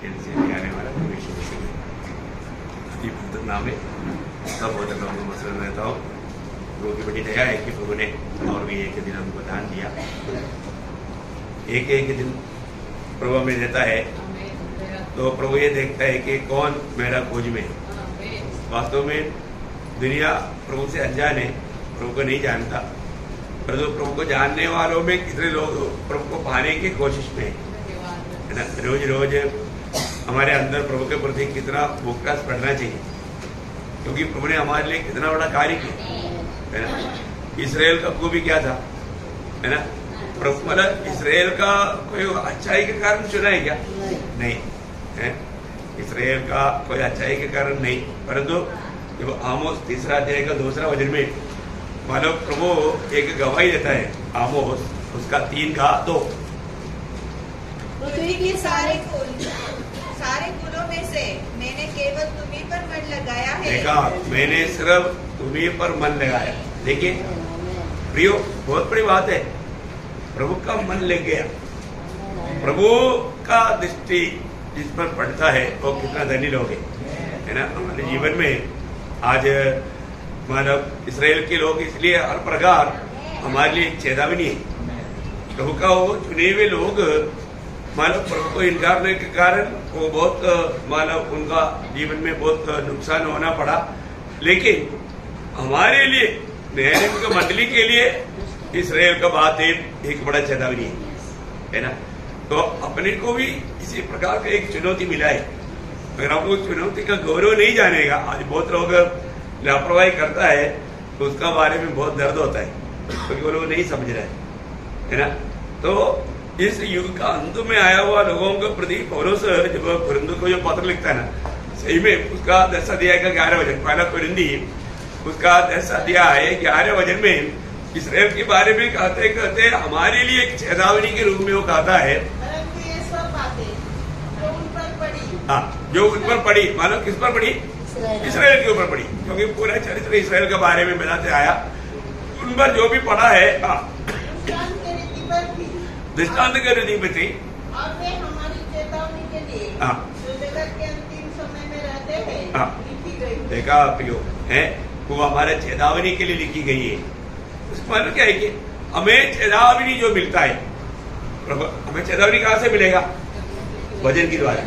इनसे आने वाला प्रवेश नाम है सब बहुत लोगों मसलन रहता हूँ। प्रभु की बड़ी दया है कि प्रभु ने और भी एक दिन हमको दान दिया। एक एक दिन प्रभु में देता है तो प्रभु ये देखता है कि कौन मेरा खोज में है। वास्तव में दुनिया प्रभु से अनजान है, प्रभु को नहीं जानता, परंतु प्रभु को जानने वालों में कितने लोग प्रभु को पाने की कोशिश में है ना। रोज रोज हमारे अंदर प्रभु के प्रति कितना भूख पड़ना चाहिए, क्योंकि प्रभु ने हमारे लिए कितना बड़ा कार्य किया है ना। इसराइल का खूबी क्या था है ना। प्रभु मतलब इसराइल का कोई अच्छाई के कारण चुना है क्या? नहीं है। इसराइल का कोई अच्छाई के कारण नहीं, परंतु जब आमोस 3 अध्याय का 2 वचन में मानो प्रभु एक गवाही देता है, आमोस उसका 3 का 2। पृथ्वी के सारे कुलों में से मैंने केवल तुम्ही पर मन लगाया है। देखा, मैंने सिर्फ तुम्ही पर मन लगाया। देखिए प्रियो, बहुत बड़ी बात है, प्रभु का मन लग गया। प्रभु का दृष्टि जिस पर पड़ता है वो कितना धनी लोग है ना। हमारे जीवन में आज मानव इसराइल के लोग इसलिए हर प्रकार हमारे लिए चेतावनी है। प्रभु का वो चुने हुए लोग मानव प्रभु को इनकार करने के कारण वो बहुत मानव उनका जीवन में बहुत नुकसान होना पड़ा। लेकिन हमारे लिए न्यायालय मंडली के लिए इसराइल का बात एक बड़ा चेतावनी है ना। तो अपने को भी इसी प्रकार का एक चुनौती मिला है। अगर हम उस चुनौती का गौरव नहीं जानेगा, आज बहुत लोग लापरवाही करता है तो उसका बारे में बहुत दर्द होता है, क्योंकि वो लोग नहीं समझ रहे है ना। तो इस युग का अंत में आया हुआ लोगों के प्रति पौलुस जब कुरिन्थियों को जो पत्र लिखता है ना, सही में उसका 10 अध्याय का 11 वचन, पहला कुरिन्थी उसका 10 अध्याय 11 वचन में इसराइल के बारे में कहते कहते हमारे लिए एक चेतावनी के रूप में वो कहता है, हाँ जो उन पर पड़ी, मानो किस पर पड़ी? इसराइल के ऊपर पड़ी, क्योंकि पूरा चरित्र इसराइल के बारे में बताते आया। उन पर जो भी पड़ा है दृष्टांत के रीति में थी, और वे हमारी चेतावनी के लिए जो जगत के अंतिम समय में रहते हैं लिखी गई। देखा प्रियो है, वो हमारे चेतावनी के लिए लिखी गई है। उसका मतलब क्या है कि हमें चेतावनी जो मिलता है, हमें चेतावनी कहाँ से मिलेगा? वचन के द्वारा।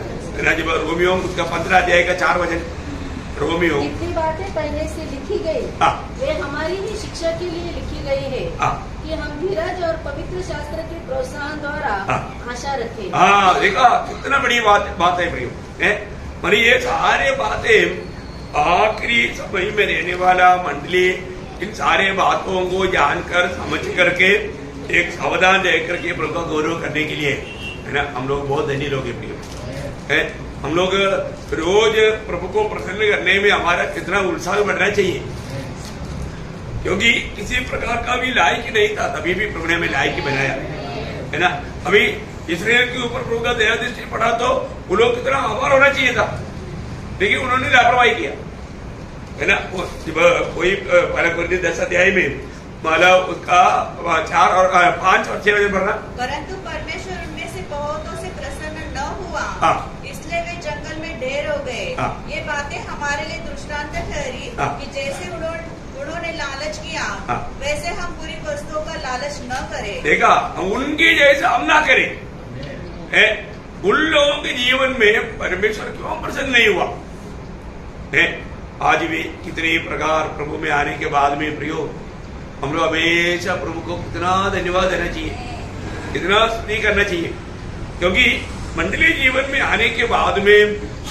जब रोमियो उसका 15 अध्याय का 4 वचन, रोमियो जितनी बातें पहले से लिखी गई वे हमारी ही शिक्षा के लिए लिखी गई है कि हम धीरज और पवित्र शास्त्र के प्रोत्साहन द्वारा आशा रखें। हाँ देखा, कितना बड़ी बात है प्रियो है। मतलब ये सारे बातें आखिरी समय में रहने वाला मंडली इन सारे बातों को जानकर समझ करके एक सावधान रह करके प्रभु का गौरव करने के लिए है ना। हम लोग बहुत धनी लोग हैं प्रियो है। हम लोग रोज प्रभु को प्रसन्न करने में हमारा कितना उत्साह बढ़ना चाहिए, क्योंकि किसी प्रकार का भी लायक नहीं था, तभी भी प्रभु ने हमें लायक बनाया है ना। अभी इसराइल के ऊपर प्रभु का दया दृष्टि पड़ा तो वो लोग कितना आभार होना चाहिए था, लेकिन उन्होंने लापरवाही किया है ना। कोई पहले कुरिन्थियों 10 अध्याय में माला उसका 4 और 5 और 6 वचन पढ़ना। परंतु परमेश्वर उनमें से बहुतों से प्रसन्न न हुआ, इसलिए वे जंगल में ढेर हो गए। ये बातें हमारे लिए दृष्टांत ठहरी कि जैसे उन्होंने लालच किया वैसे हम बुरी वस्तुओं का लालच न करें। देखा, उनकी जैसे हम ना करें है। उन लोगों के जीवन में परमेश्वर क्यों प्रसन्न नहीं हुआ है। आज भी कितने प्रकार प्रभु में आने के बाद में प्रियो हम लोग हमेशा प्रभु को कितना धन्यवाद देना चाहिए, कितना स्तुति करना चाहिए, क्योंकि मंडली जीवन में आने के बाद में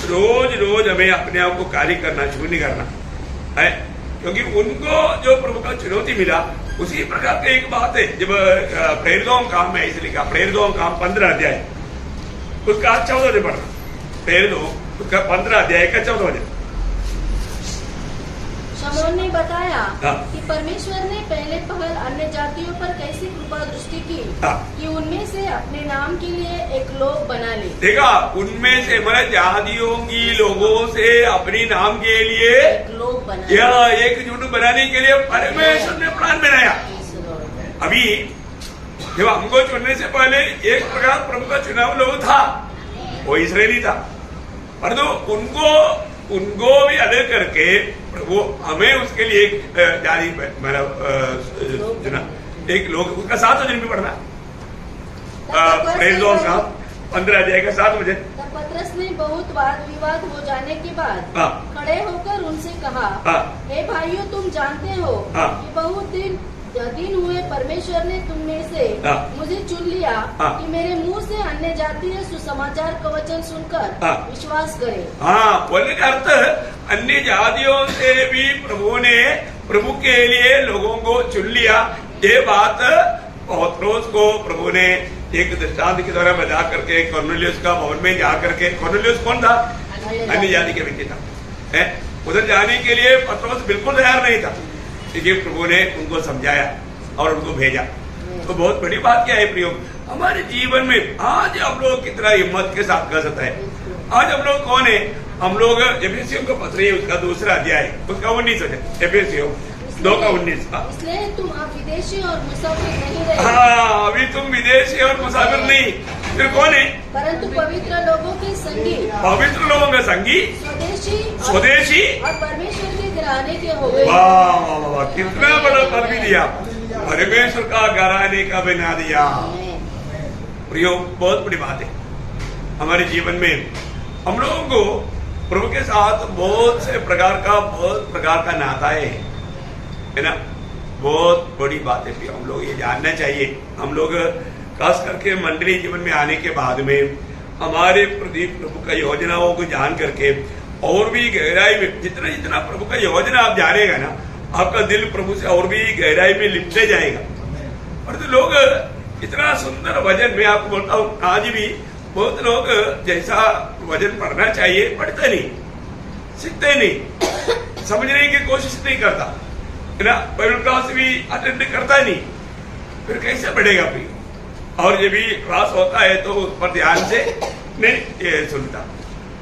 रोज रोज हमें अपने आप को कार्य करना शुरू नहीं करना है, क्योंकि उनको जो प्रभु का चुनौती मिला उसी प्रकार की एक बात है। जब प्रेरितों का काम है, इसलिए कहा प्रेरितों का काम 15 अध्याय उसका 14 वचन पढ़ना। प्रेरितों उसका 15 अध्याय का 14 वचन। शमौन ने बताया कि परमेश्वर ने पहले पहल अन्य जातियों पर कैसी कृपा दृष्टि की कि उनमें से अपने नाम के लिए एक लोग बना ले। देखा, उनमें से मतलब जातियों की लोगों से अपने नाम के लिए एक लोग बना, या एक जुट बनाने के लिए परमेश्वर ने प्लान बनाया। अभी जब हमको चुनने से पहले एक प्रकार प्रभु का चुनाव लोग था, वो इसराइली था। परंतु उनको भी अलग करके वो हमें उसके लिए जारी एक लोग उसका 7 दिन भी पढ़ना प्रेज का 15 अध्याय का 7 बजे। तब पतरस ने बहुत वाद विवाद हो जाने के बाद खड़े होकर उनसे कहा, हे भाइयों, तुम जानते हो कि बहुत दिन हुए परमेश्वर ने तुम में से मुझे चुन लिया कि मेरे मुंह से अन्य जातीय सुसमाचार का वचन सुनकर विश्वास करे। हाँ, बोलने का अर्थ अन्य जातियों से भी प्रभु के लिए लोगों को चुन लिया। ये बात पतरस को प्रभु ने एक दृष्टांत के द्वारा बता करके कॉर्नेलियस का भवन में जा करके, कॉर्नेलियस कौन था? अन्य जाति के व्यक्ति था। उधर जाने के लिए पतरस बिल्कुल तैयार नहीं था, लेकिन प्रभु ने उनको समझाया और उनको भेजा। तो बहुत बड़ी बात क्या है प्रियो, हमारे जीवन में आज हम लोग कितना हिम्मत के साथ कर सकते हैं। आज हम लोग कौन है? हम लोग एफेसियों का पत्र है, उसका 2 अध्याय, उसका 19 है, एफेसियों 2 का 19। इसलिए तुम अब विदेशी और मुसाफिर नहीं रहे। हाँ, अभी तुम विदेशी और मुसाफिर नहीं, फिर कौन है? परंतु पवित्र लोगों के संगी, पवित्र लोगों का संगी, स्वदेशी और परमेश्वर के घराने के हो गए। वाह वाह वाह, कितना बड़ा पद भी दिया, परमेश्वर का घराने का बना दिया। प्रियो, बहुत बड़ी बात है हमारे जीवन में। हम लोगों को प्रभु के साथ बहुत प्रकार का नाता है ना। बहुत बड़ी बात है, हम लोग ये जानना चाहिए। हम लोग खास करके मंडली जीवन में आने के बाद में हमारे प्रति प्रभु का योजनाओं को जान करके और भी गहराई में जितना प्रभु का योजना आप जानेगा ना, आपका दिल प्रभु से और भी गहराई में लिपटे जाएगा। और तो लोग इतना सुंदर वचन, मैं आपको बोलता हूँ, आज भी बहुत लोग जैसा वचन पढ़ना चाहिए पढ़ते नहीं, सीखते नहीं, समझने की कोशिश नहीं करता है ना, बाइबल क्लास भी अटेंड करता नहीं, फिर कैसे बढ़ेगा फिर? और जब भी क्लास होता है तो उस पर ध्यान से नहीं सुनता।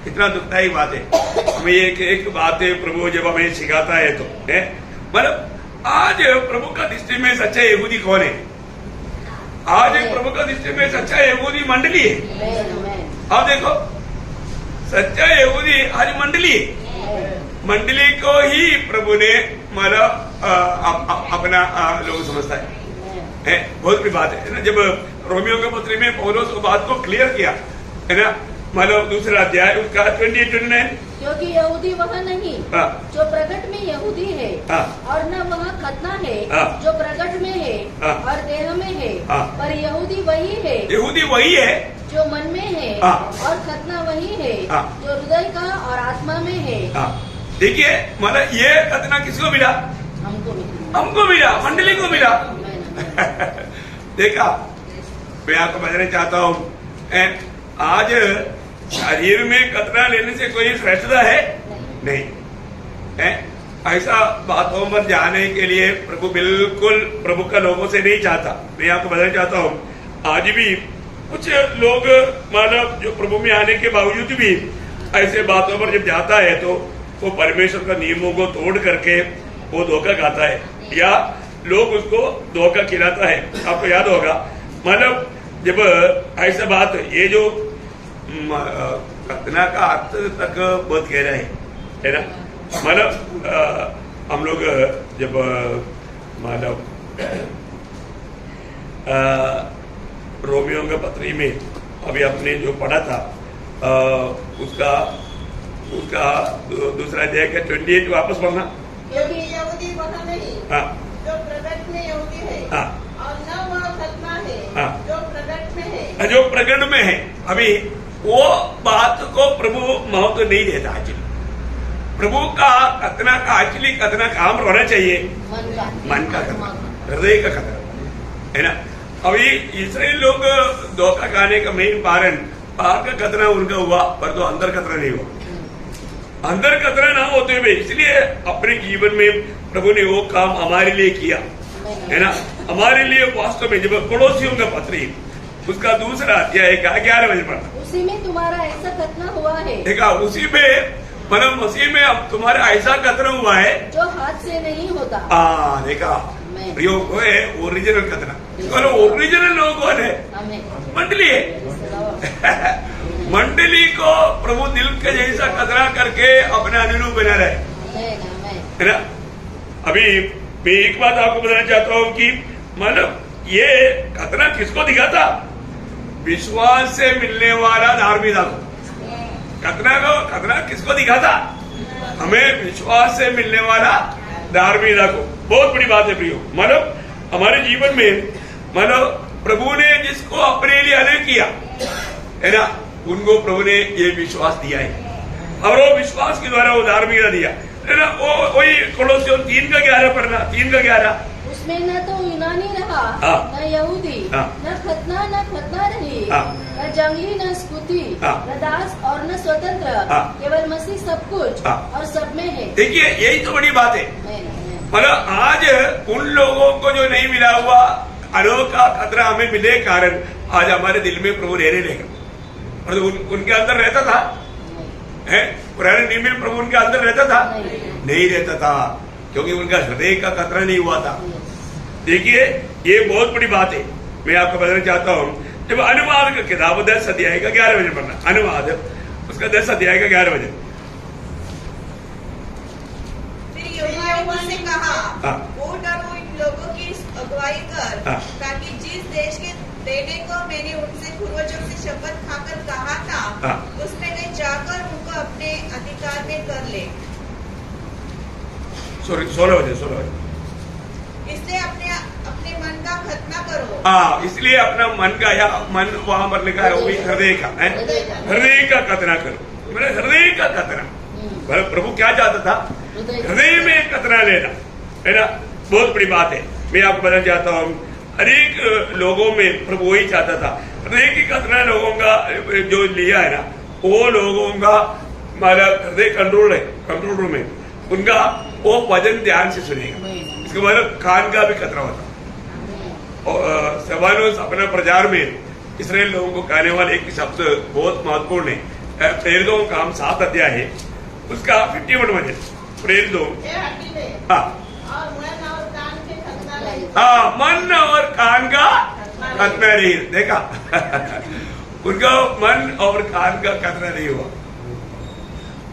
कितना दुखदायी बात है। हमें एक बात है, प्रभु जब हमें सिखाता है तो मतलब आज प्रभु का दृष्टि में सच्चा यहूदी कौन है? आज प्रभु का दृष्टि में सच्चा यहूदी मंडली है। आप देखो, सच्चा यहूदी आज मंडली है। मंडली को ही प्रभु ने मतलब अपना लोग समझता है। बहुत बड़ी बात है ना। जब रोमियो के पत्र में पौलुस उस बात को क्लियर किया है ना, मतलब 2 अध्याय उसका 28-29, क्योंकि यहूदी वह नहीं जो प्रकट में यहूदी है, और न वह खतना है जो प्रकट में है और देह में है, पर यहूदी वही है जो मन में है, और खतना वही है जो हृदय का और आत्मा में है। देखिए, मतलब ये खतना किसको मिला? हमको मिला, मंडली को मिला। देखा, मैं आपको बताना चाहता हूँ, आज शरीर में खतना लेने से कोई श्रेष्ठता है नहीं। ऐसा बातों में जाने के लिए प्रभु बिल्कुल प्रभु का लोगों से नहीं चाहता। मैं आपको बताना चाहता हूँ, आज भी कुछ लोग मतलब जो प्रभु में आने के बावजूद भी ऐसे बातों पर जब जाता है तो वो परमेश्वर का नियमों को तोड़ करके वो धोखा खाता है, या लोग उसको धोखा खिलाता है। आपको याद होगा, मतलब जब ऐसा बात, ये जो खतना का अर्थ तक बहुत गहरा है ना। मतलब हम लोग जब मतलब रोमियो के पत्री में अभी आपने जो पढ़ा था, उसका 2 अध्याय का 28 वापस पढ़ना। क्योंकि यहूदी वह नहीं जो प्रकट में यहूदी है, और न वह खतना है जो प्रकट में है। जो प्रकट में है, अभी वो बात को प्रभु महत्व नहीं देता। आज प्रभु का खतना का एक्चुअली खतना काम होना चाहिए मन का खतना, हृदय का खतना है ना। अभी इसराइल लोग धोखा खाने का मेन कारण बाहर का खतना उनका हुआ, पर तो अंदर खतना नहीं हुआ। अंदर खतना ना होते हुए इसलिए अपने जीवन में प्रभु ने वो काम हमारे लिए किया है ना। हमारे लिए वास्तव में जब पड़ोसियों का पत्री उसका 2 अध्याय का 11 बजे पढ़ा, उसी में तुम्हारा ऐसा खतना हुआ है। देखा, उसी में मतलब मसीह में अब तुम्हारा ऐसा खतना हुआ है जो हाथ से नहीं होता। देखा, प्रयोग है ओरिजिनल खतना। ओरिजिनल लोग कौन है? मंडली है। मंडली को प्रभु दिल के जैसा कतरा करके अपना अनुरूप बना रहे, है ना। अभी मैं एक बात आपको बताना चाहता हूँ कि मतलब ये कतरा किसको दिखाता? विश्वास से मिलने वाला धार्मिकता को। कतरा किसको दिखाता? हमें विश्वास से मिलने वाला धार्मिकता को। बहुत बड़ी बात है प्रियो। मतलब हमारे जीवन में मतलब प्रभु ने जिसको अपने लिए अलग किया है ना, उनको प्रभु ने ये विश्वास दिया है, और वो विश्वास के द्वारा वो धार्मिकता दिया है ना। वो वही कोलोसियों 3:11 पढ़ना, 3:11। उसमें न तो यूनानी रहा, न यहूदी, न खतना रही, न जंगली, न स्कुति, न दास और न स्वतंत्र, केवल मसीह सब कुछ और सब में है। देखिए यही तो बड़ी बात है। मतलब आज उन लोगों को जो नहीं मिला हुआ अनोखा खतरा हमें मिले कारण आज हमारे दिल में प्रभु रहने लगा। और उनके अंदर रहता था, है पुराने नियम में प्रभु उनके अंदर रहता था? नहीं रहता था, क्योंकि उनका हृदय का खतरा नहीं हुआ था। देखिए ये बहुत बड़ी बात है। मैं आपको बताना चाहता हूँ, जब अनुवाद का किताब 10 अध्याय का 11 बजे पढ़ना, अनुवाद उसका 10 अध्याय का 11 बजे। से कहा, उठ और इन लोगों की अगुवाई कर, ताकि जिस देश के देने को मैंने उनसे पूर्वजों से शपथ खाकर कहा था, उसमें वे जाकर उनको अपने अधिकार में कर ले। 16 बजे। इसलिए अपने मन का खतना करो। इसलिए अपना मन का, या मन वहां पर लिखा है वो भी हृदय का है, हृदय का खतना करो। मेरे हृदय का खतना, प्रभु क्या चाहता था? हृदय में खतना लेना, है ना। बहुत बड़ी बात है। मैं आपको बताना चाहता हूँ, अनेक लोगों में प्रभु वही चाहता था, हृदय की खतना लोगों का जो लिया है ना, वो लोगों का मतलब हृदय कंट्रोल रूम में उनका वो वचन ध्यान से सुनेगा। इसका मतलब कान का भी खतरा होता। और सवालों अपने प्रचार में इसराइल लोगों को कहने वाले एक शब्द बहुत महत्वपूर्ण है। प्रेरितों का काम 7 अध्याय है, उसका 51 वचन। प्रेरितों मन और कान का खतना नहीं। देखा उनका मन और कान का खतना नहीं हुआ।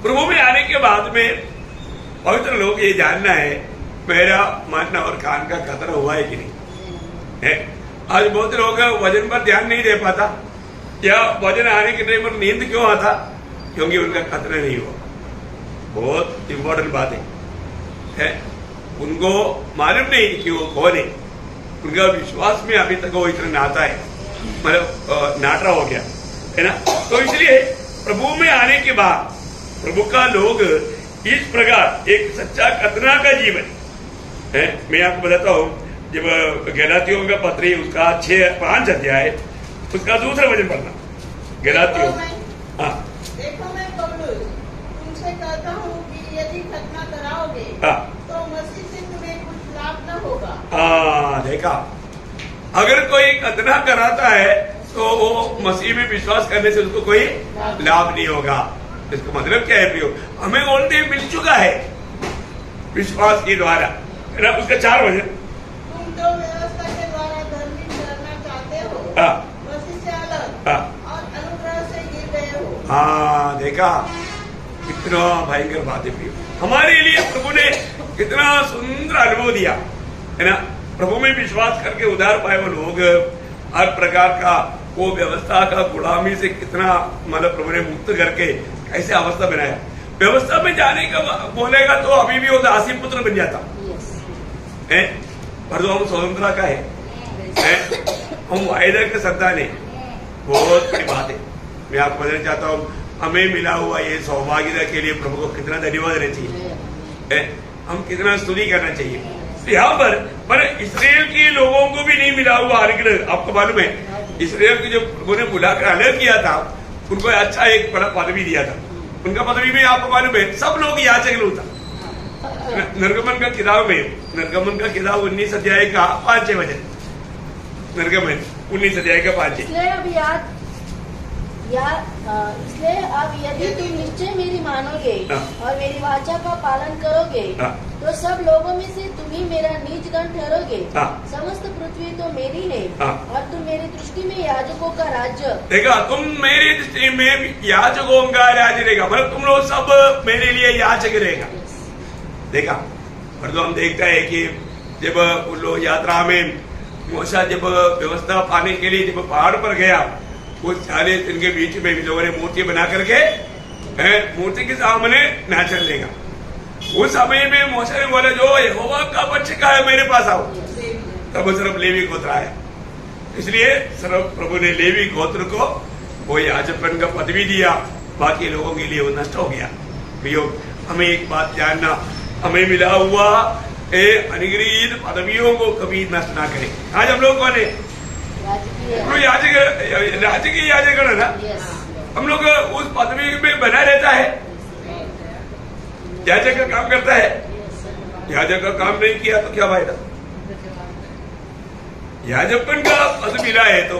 प्रभु में आने के बाद में पवित्र लोग ये जानना है मेरा मन और कान का खतरा हुआ है कि नहीं है। आज बहुत लोग वजन पर ध्यान नहीं दे पाता, या वजन आने के टाइम पर नींद क्यों आता? क्योंकि उनका खतरा नहीं हुआ। बहुत इंपॉर्टेंट बात है। उनको मालूम नहीं कि वो कौन है, उनका विश्वास में अभी तक वो इतना नाता है, मतलब नाटा हो गया है ना। तो इसलिए प्रभु में आने के बाद प्रभु का लोग इस प्रकार एक सच्चा खतना का जीवन है। मैं आपको बताता हूँ, जब गलातियों का पत्री उसका 5 अध्याय उसका दूसरा वचन पढ़ना। गलातियों देखो मैं पौलुस तुमसे कहता हूँ कि यदि खतना कराओगे तो मसीह से तुम्हें कुछ लाभ न होगा। देखा, अगर कोई खतना कराता है तो वो मसीह में विश्वास करने से उसको कोई लाभ नहीं होगा। इसका मतलब क्या है प्रियो? हमें ऑलरेडी मिल चुका है विश्वास के द्वारा, है ना। उसका 4 वचन। तुम तो व्यवस्था के द्वारा धर्मी करना चाहते हो, मसीह से अलग और अनुग्रह से गिर गए हो। देखा, कितना भयंकर बात है प्रियो। हमारे लिए प्रभु ने कितना सुंदर अनुभव दिया, है ना। प्रभु में विश्वास करके उद्धार पाए वो लोग हर प्रकार का वो व्यवस्था का गुलामी से कितना मतलब प्रभु ने मुक्त करके कैसे अवस्था बनाया। व्यवस्था में जाने का बोलेगा तो अभी भी वो दासी पुत्र बन जाता है, पर जो हम स्वतंत्रता का है, हम वायदा के संतान है। बहुत बड़ी बात है। मैं आपको बताना चाहता हूँ, हमें मिला हुआ ये सौभाग्यता के लिए प्रभु को कितना धन्यवाद देना चाहिए, हम कितना स्तुति करना चाहिए। तो यहाँ पर इसराइल के लोगों को भी नहीं मिला हुआ अनुग्रह। आपको मालूम है, इसराइल की जो प्रभु ने बुलाकर अलग किया था, उनको अच्छा एक बड़ा पदवी दिया था। उनका पदवी में आपको मालूम है सब लोग याचक लोग था। निर्गमन का किताब में, निर्गमन का किताब 19 अध्याय का 5 वचन। निर्गमन 19 अध्याय का 5। इसलिए अब यदि तुम निश्चय मेरी मानोगे हाँ। और मेरी वाचा का पालन करोगे हाँ। तो सब लोगों में से तुम ही मेरा निज गण ठहरोगे। हाँ। समस्त पृथ्वी तो मेरी है हाँ। और तुम मेरी दृष्टि में याजकों का राज्य। देखा, तुम मेरी दृष्टि में याजकों का राज्य रहेगा, मतलब तुम लोग सब मेरे लिए याचक रहेगा। देखा, और तो हम देखता है कि जब उन लोग यात्रा में मूसा जब व्यवस्था पाने के लिए जब पहाड़ पर गया, उस 40 दिन के बीच में भी लोगों ने मूर्ति बना करके मूर्ति के सामने नाचन लेगा। उस समय में मूसा ने बोला, जो यहोवा का बच्चा है मेरे पास आओ। तब सिर्फ लेवी गोत्र आया, इसलिए सिर्फ प्रभु ने लेवी गोत्र को वो याजकपन का पदवी दिया, बाकी लोगों के लिए वो नष्ट हो गया। प्रियो, हमें एक बात जानना, हमें मिला हुआ अनुग्रहित पदवियों को कभी नष्ट ना करें। आज हम लोग कौन है? राजकीय याजकगण है ना। हम लोग उस पदवी में बना रहता है, याजक का काम करता है। याजक का काम नहीं किया तो क्या फायदा? याजकपन का पद मिला है तो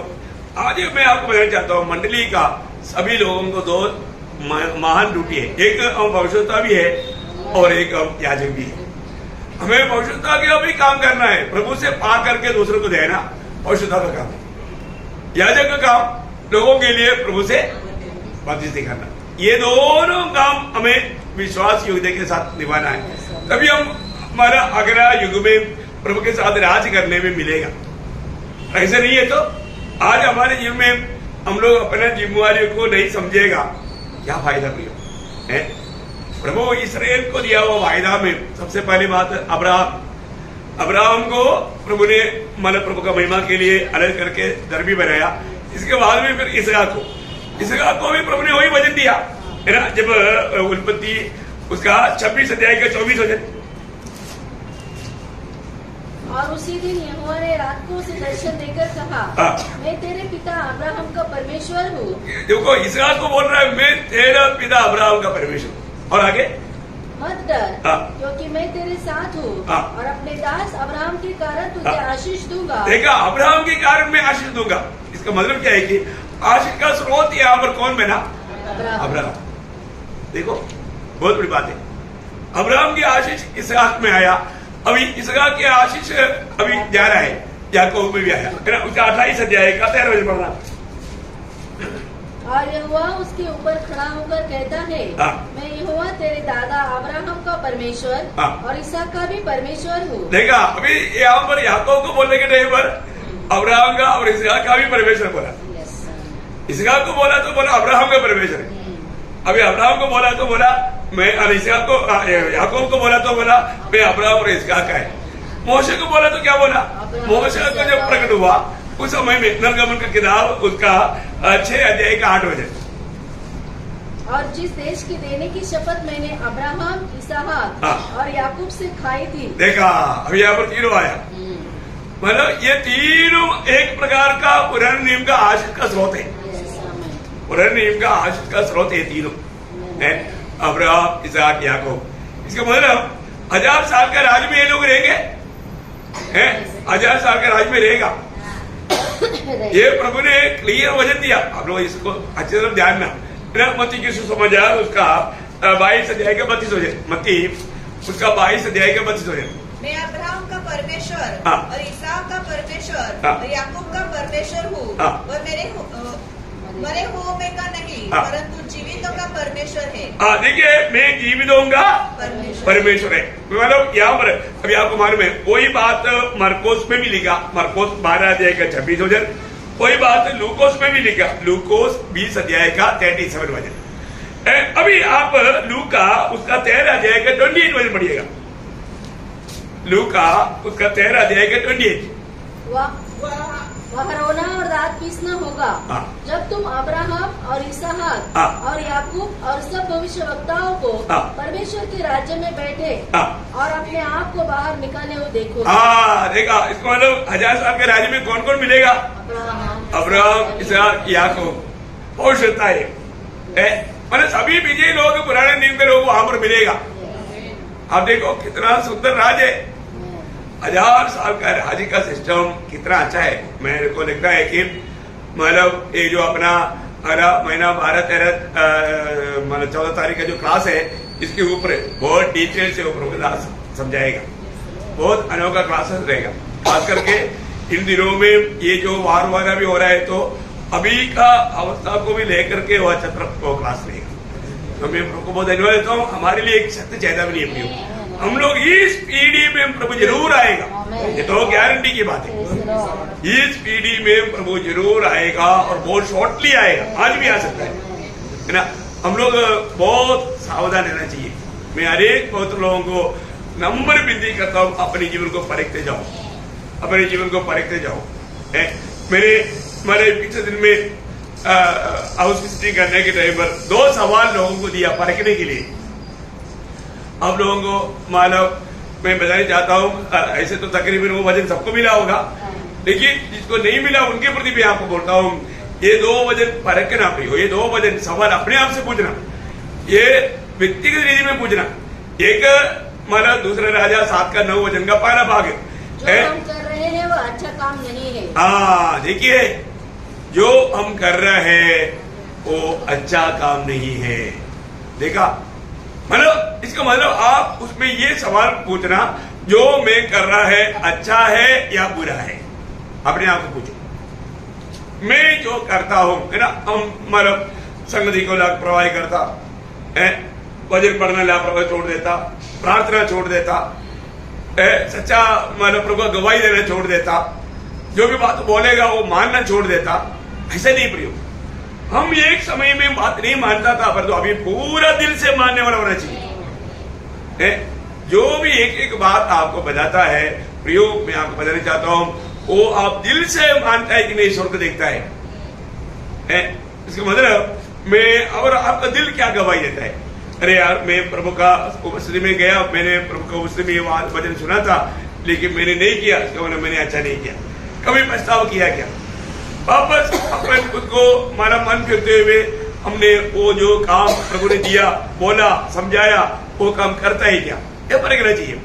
आज मैं आपको बताना चाहता हूँ, मंडली का सभी लोगों को दो महान ड्यूटी है, एक भविष्यता भी है और एक याजक भी है। हमें भविष्यता का भी काम करना है, प्रभु से पा करके दूसरों को देना भविष्यता का काम है। याजक का काम लोगों के लिए प्रभु से बातचीत करना। ये दोनों काम हमें विश्वास योग्यता के साथ निभाना है, तभी हम हमारा अगला युग में प्रभु के साथ राज करने में मिलेगा। ऐसे नहीं है तो आज हमारे जीवन में हम लोग अपने जिम्मेवारी को नहीं समझेगा, क्या फायदा कोई है? प्रभु इस्राएल को दिया हुआ वायदा में सबसे पहली बात अब्राहम को प्रभु ने प्रभु का महिमा के लिए अलग करके धर्मी बनाया। इसके बाद में फिर इसहाक को भी प्रभु ने वही वचन दिया है ना, जब उत्पत्ति उसका 26 अध्याय का 24 वचन। और उसी दिन यहोवा ने रात को उसे दर्शन देकर कहा, मैं तेरे पिता अब्राहम का परमेश्वर हूँ। देखो, इसहाक को बोल रहा है, मैं तेरा पिता अब्राहम का परमेश्वर। और आगे, मत डर, क्योंकि मैं तेरे साथ हूँ और अपने दास अब्राहम के कारण तुझे आशीष दूंगा। देखा, अब्राहम के कारण मैं आशीष दूंगा। इसका मतलब क्या है कि आशीष का स्रोत यहाँ पर कौन बना? अब्राहम। देखो, बहुत बड़ी बात है। अब्राहम की आशीष इसहाक में आया, अभी इसहाक की आशीष अभी जा रहा है, याकूब में भी आया है ना। उसका 28 अध्याय का 13 वचन पढ़ना। और यहोवा उसके ऊपर खड़ा होकर कहता है, मैं यहोवा तेरे दादा अब्राहम का परमेश्वर और इसहाक का भी परमेश्वर हूँ। देखा, अभी यहाँ पर याकूब को बोलने के टाइम पर अब्राहम का और इसहाक का भी परमेश्वर बोला। इसहाक को बोला तो बोला अब्राहम का परमेश्वर है। अभी अब्राहम को बोला तो बोला मैं, इसहाक को याकूब को बोला तो बोला मैं अब्राहम और इसहाक का है। मोशे को बोला तो क्या बोला? मोशे को जब प्रकट हुआ उस समय में निर्गमन का किताब उसका 6 अध्याय का 8 वचन। और जिस देश की देने की शपथ मैंने अब्राहम, इसहाक और याकूब से खाई थी। देखा, अभी यहाँ पर तीनों आया, मतलब ये तीनों एक प्रकार का पुराने नियम का आशीष का स्रोत है। पुराने नियम का आशीष का स्रोत है तीनों है, अब्राहम, इसहाक, याकूब। इसका मतलब 1000 साल का राज में ये लोग रहेंगे, 1000 साल का राज में रहेगा। ये प्रभु ने क्लियर वचन दिया। आप लोग इसको अच्छी तरह ध्यान ना, मत्ती की सुसमाचार उसका 22 अध्याय का 32 वचन, मत्ती उसका 22 अध्याय का 32 वचन। मैं अब्राहम का परमेश्वर और इसहाक का परमेश्वर और याकूब का परमेश्वर हूँ और मेरे मरे हुओं में का नहीं परंतु जीवितों का परमेश्वर है। देखिए, मैं जीवितों का परमेश्वर है, मतलब यहाँ पर अभी आपको मालूम है वही बात मरकोस में भी लिखा, मरकोस 12 अध्याय का 26 वचन। वही बात लूकोस में भी लिखा, लूकोस 20 अध्याय का 37 वचन। अभी आप लूका उसका 13 अध्याय का 28 वचन पढ़िएगा। लूका उसका 13 अध्याय का 28। वह रोना और दांत पीसना होगा जब तुम अब्राहम और इसहाक और याकूब और सब भविष्यवक्ताओं को परमेश्वर के राज्य में बैठे और अपने आप को बाहर निकाले हुए देखो। देखा, इसको मतलब 1000 साल के राज्य में कौन कौन मिलेगा? अब्राहम, इसहाक, याकूब। और श्रद्धा है, मतलब सभी विजयी लोग, पुराने नियम के लोग वहां पर मिलेगा। आप देखो कितना सुंदर राज है, 1000 साल का राज्य का सिस्टम कितना अच्छा है। मेरे को लगता है कि मतलब ये जो अपना अगला महीना 12-13 मतलब 14 तारीख का जो क्लास है इसके ऊपर बहुत डिटेल से ऊपर क्लास समझाएगा। बहुत अनोखा क्लासेस रहेगा। खास करके इन दिनों में ये जो वार वगैरह भी हो रहा है तो अभी का अवस्था को भी लेकर के वह चक्र को क्लास लेगा। तो मैं प्रभु को बहुत धन्यवाद देता हूँ। हमारे लिए एक सत्य चेतावनी है प्रभु, हम लोग इस पीढ़ी में प्रभु जरूर आएगा, ये तो गारंटी की बात है। इस पीढ़ी में प्रभु जरूर आएगा और बहुत शॉर्टली आएगा, आज भी आ सकता है ना। हम लोग बहुत सावधान रहना चाहिए। मैं हर एक पवित्र लोगों को नंबर विनती करता हूँ, अपने जीवन को परखते जाओ, अपने जीवन को परखते जाओ। मेरे पिछले दिन में हाउस विजिटिंग करने के टाइम पर 2 सवाल लोगों को दिया परखने के लिए। आप लोगों को मालूम मैं बताना चाहता हूँ, ऐसे तो तकरीबन वो वजन सबको मिला होगा, लेकिन जिसको नहीं मिला उनके प्रति भी आपको बोलता हूँ, ये 2 वजन परखना प्रियो, ये 2 वजन सवाल अपने आप से पूछना, ये व्यक्तिगत रीति में पूछना। एक मतलब दूसरा राजा 7 का 9 वजन का पहला भाग है, जो हम कर रहे हैं वो अच्छा काम नहीं है। हाँ देखिए, जो हम कर रहे हैं वो अच्छा काम नहीं है। देखा, मतलब इसका मतलब आप उसमें ये सवाल पूछना, जो मैं कर रहा है अच्छा है या बुरा है, अपने आप को पूछो। मैं जो करता हूं है ना, हम मतलब संगति को लापरवाही करता है, वजन पढ़ना लापरवाही छोड़ देता, प्रार्थना छोड़ देता, सच्चा मतलब प्रभु को गवाही देना छोड़ देता, जो भी बात बोलेगा वो मानना छोड़ देता, ऐसा नहीं प्रियो। हम एक समय में बात नहीं मानता था, पर तो अभी पूरा दिल से मानने वाला होना चाहिए। जो भी एक एक बात आपको बताता है प्रियो, मैं आपको बताना चाहता हूं, वो आप दिल से मानता है कि नहीं स्वर्ग देखता है। इसका मतलब मैं और आपका दिल क्या गवाही देता है, अरे यार मैं प्रभु का उपस्थिति में गया, मैंने प्रभु का उपस्थिति में वचन सुना था, लेकिन मैंने नहीं किया, इसका मतलब मैंने अच्छा नहीं किया। कभी पछतावा किया क्या? वापस अपने खुद को हमारा मन फिरते हुए हमने वो जो काम प्रभु ने दिया, बोला, समझाया, वो काम करता है क्या, ये परखना चाहिए।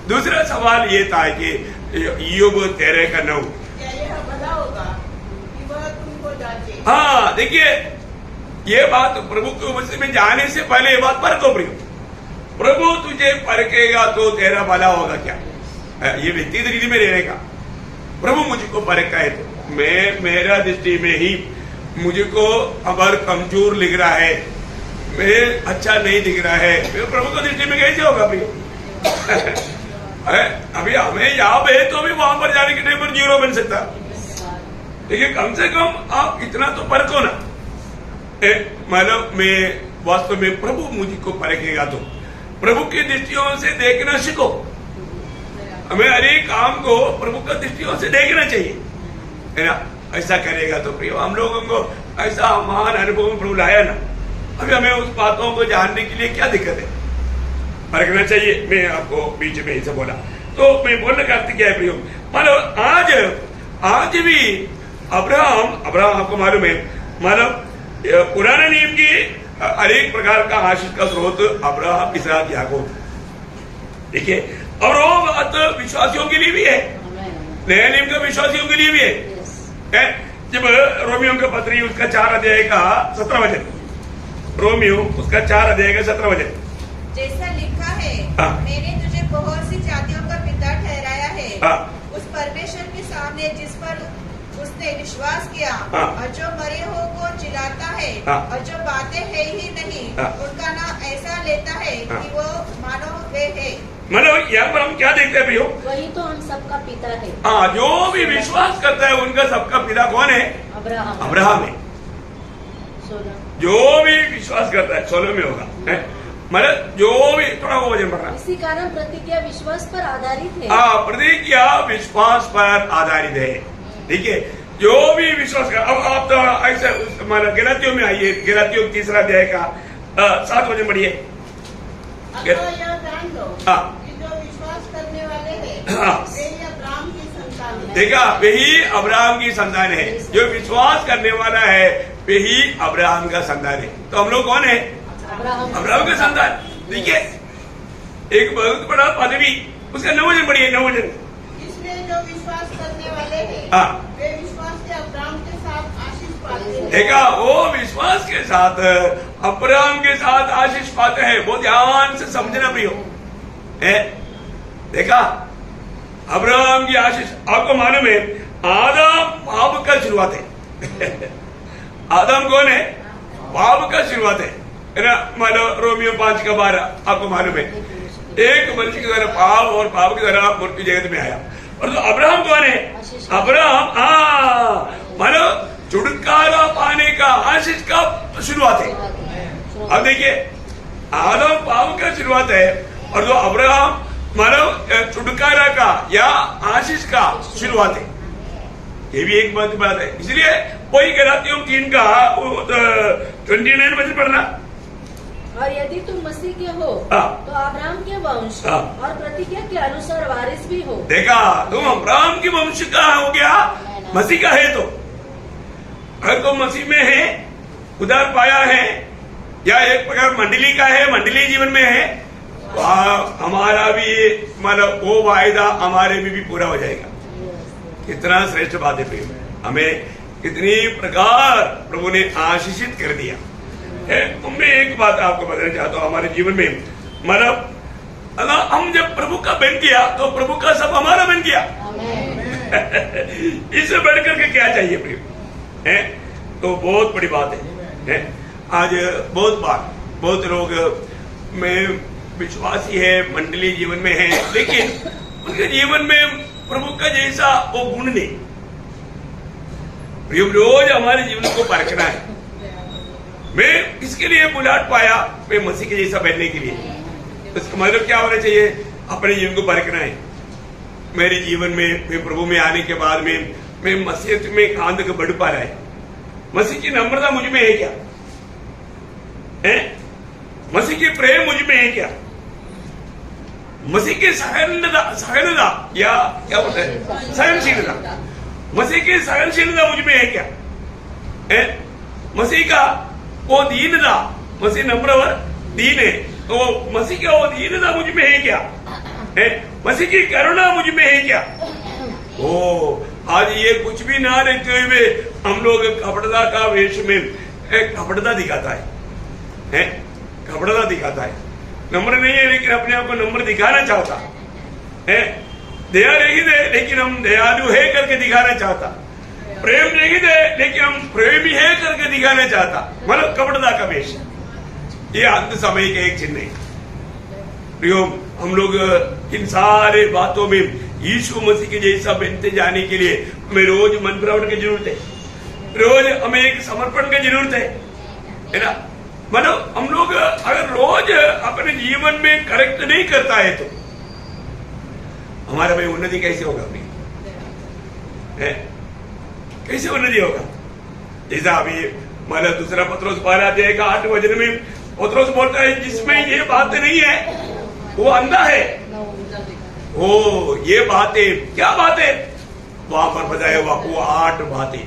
दूसरा सवाल ये था कि ईयोब 13 का 9, क्या यह भला होगा कि वह तुमको जांचे? हाँ देखिए, ये बात प्रभु के उपस्थिति में जाने से पहले ये बात परखो प्रियो। प्रभु तुझे परखेगा तो तेरा भला होगा क्या? ये व्यक्तिगत रीति में रहने का। प्रभु मुझको परखा है तो मैं मेरा दृष्टि में ही मुझको अगर कमजोर लिख रहा है, मैं अच्छा नहीं दिख रहा है, मैं प्रभु की दृष्टि में कैसे होगा प्रियो? अभी हमें याद है तो भी वहां पर जाने के टाइम पर 0 बन सकता, लेकिन कम से कम आप इतना तो परखो ना। मतलब मैं वास्तव में प्रभु मुझको परखेगा तो प्रभु की दृष्टियों से देखना सीखो। हमें हर एक काम को प्रभु की दृष्टियों से देखना चाहिए, है ना। ऐसा करेगा तो प्रियो हम लोगों को ऐसा महान अनुभव में प्रभु लाया ना, अभी हमें उस बातों को जानने के लिए क्या दिक्कत है, परखना चाहिए। मैं आपको बीच में ऐसा बोला तो मैं बोलने का अर्थ क्या है प्रियो, मतलब आज भी अब्राहम आपको मालूम है, मतलब पुराने नियम की अनेक प्रकार का आशीष का स्रोत अब्राहम, इसहाक, याकूब, देखिए। और वो बात विश्वासियों के लिए भी है, नया नियम का विश्वासियों के लिए भी है। जब रोमियो का पत्री उसका 4 अध्याय का 17 वचन, रोमियो उसका 4 अध्याय का 17 वचन, जैसा लिखा है, मैंने तुझे बहुत सी जातियों का पिता ठहराया है, उस परमेश्वर के सामने जिस पर उसने विश्वास किया, और जो मरे हो को जिलाता है, और जो बातें है ही नहीं उनका नाम ऐसा लेता है कि वो मानो वे है। मतलब यहाँ पर हम क्या देखते हैं भैया, वही तो हम सबका पिता है। हाँ, जो भी विश्वास करता है उनका सबका पिता कौन है? अब्राहम है। जो भी विश्वास करता है 16 में होगा, मतलब जो भी, थोड़ा वो वजन बढ़ रहा है। इसी कारण प्रतिज्ञा विश्वास पर आधारित है। हाँ, प्रतिज्ञा विश्वास पर आधारित है। देखिए, जो भी विश्वास कर, अब आप तो ऐसा मतलब गलातियों में आइए, गलातियों 3 अध्याय का 7 वचन बढ़िए। यह जान लो कि जो विश्वास करने वाले हैं वे अब्राहम की संतान है। देखा, वही अब्राहम की संतान है। जो विश्वास करने वाला है वही अब्राहम का संतान है। तो हम लोग कौन है? अब्राहम का संतान। देखिए, एक बहुत बड़ा पदवी, उसका 9 वचन बढ़िए, 9 वचन। इसलिए जो विश्वास करने वाले हैं वे विश्वास के अब्राहम के साथ आशीष पाते हैं। देखा, वो विश्वास के साथ अब्राहम के साथ आशीष पाते हैं। बहुत ध्यान से समझना प्रियो है। देखा, अब्राहम की आशीष। आपको मालूम है आदम पाप का शुरुआत है। आदम कौन है? पाप का शुरुआत है ना। मतलब रोमियो 5:12 आपको मालूम है, एक मनुष्य की तरह पाप और पाप की तरह मृत्यु जगत में आया। और तो अब्राहम कौन है? अब्राहम मतलब छुटकारा पाने का, आशीष का शुरुआत है। अब देखिए, आदम पाप का शुरुआत है और जो अब्राहम मतलब छुटकारा का या आशीष का शुरुआत है। ये भी एक बात है। इसलिए वही गलातियों 3 का 29 वचन पढ़ना। और यदि तुम मसीह के हो तो अब्राहम के वंश और प्रतिज्ञा के अनुसार वारिस भी हो। देखा, तुम अब्राहम के वंश का हो गया, मसीह का है। तो अगर तुम मसीह में है, उधार पाया है, या एक प्रकार मंडली का है, मंडली जीवन में है, तो हमारा भी मतलब वो वायदा हमारे में भी पूरा हो जाएगा। कितना श्रेष्ठ बात है प्रिय, हमें कितनी प्रकार प्रभु ने आशीषित कर दिया है। मैं एक बात आपको बताना चाहता हूँ, हमारे जीवन में मतलब अगर हम जब प्रभु का बन किया तो प्रभु का सब हमारा बन गया। इससे बढ़कर के क्या चाहिए प्रिय है? तो बहुत बड़ी बात है। आज बहुत लोग में विश्वासी है, मंडली जीवन में है, लेकिन उनके जीवन में प्रभु का जैसा वो गुण नहीं। प्रिय, रोज हमारे जीवन को परखना है। मैं इसके लिए बुलाहट पाया, मैं मसीह के जैसा बनने के लिए। इसका मतलब क्या होना चाहिए? अपने जीवन को परखना है। मेरे जीवन में मैं प्रभु में आने के बाद में मैं मसीह में कहां तक बढ़ पा रहा है? मसीह की नम्रता मुझ में है क्या? है? मसीह की प्रेम मुझ में है क्या? मसीह की सहनता या क्या होता है? सहनशीलता। मसीह की सहनशीलता मुझ में है क्या? है? मसीह का वो दीनता, मसीह नम्र और दीन है, तो मसीह का वो दीनता मुझ में है क्या? है? मसीह की करुणा मुझ में है क्या? आज ये कुछ भी ना रहते हुए हम लोग कपड़ता का वेश में कपड़ता दिखाता है, कपड़ता दिखाता है। नम्र नहीं है लेकिन अपने आप को नम्र दिखाना चाहता है। दया नहीं दे लेकिन हम दयालु है करके दिखाना चाहता। प्रेम नहीं दे लेकिन हम प्रेमी है करके दिखाना चाहता, मतलब कपड़ता का वेश। ये अंत समय के एक चिन्ह है प्रियो। हम लोग इन सारे बातों में यीशु मसीह के जैसा बनते जाने के लिए हमें रोज मन फिरावट की जरूरत है, रोज हमें एक समर्पण की जरूरत है ना। मतलब हम लोग अगर रोज अपने जीवन में करेक्ट नहीं करता है तो हमारा भाई उन्नति कैसे होगा? अपनी कैसे उन्नति होगा? जैसा अभी मतलब दूसरा पत्रोस 12:8 वचन में पत्रोस बोलता है जिसमें ये बातें नहीं है वो अंधा है। ये बातें क्या बातें वहां पर बताया हुआ, वो 8 बातें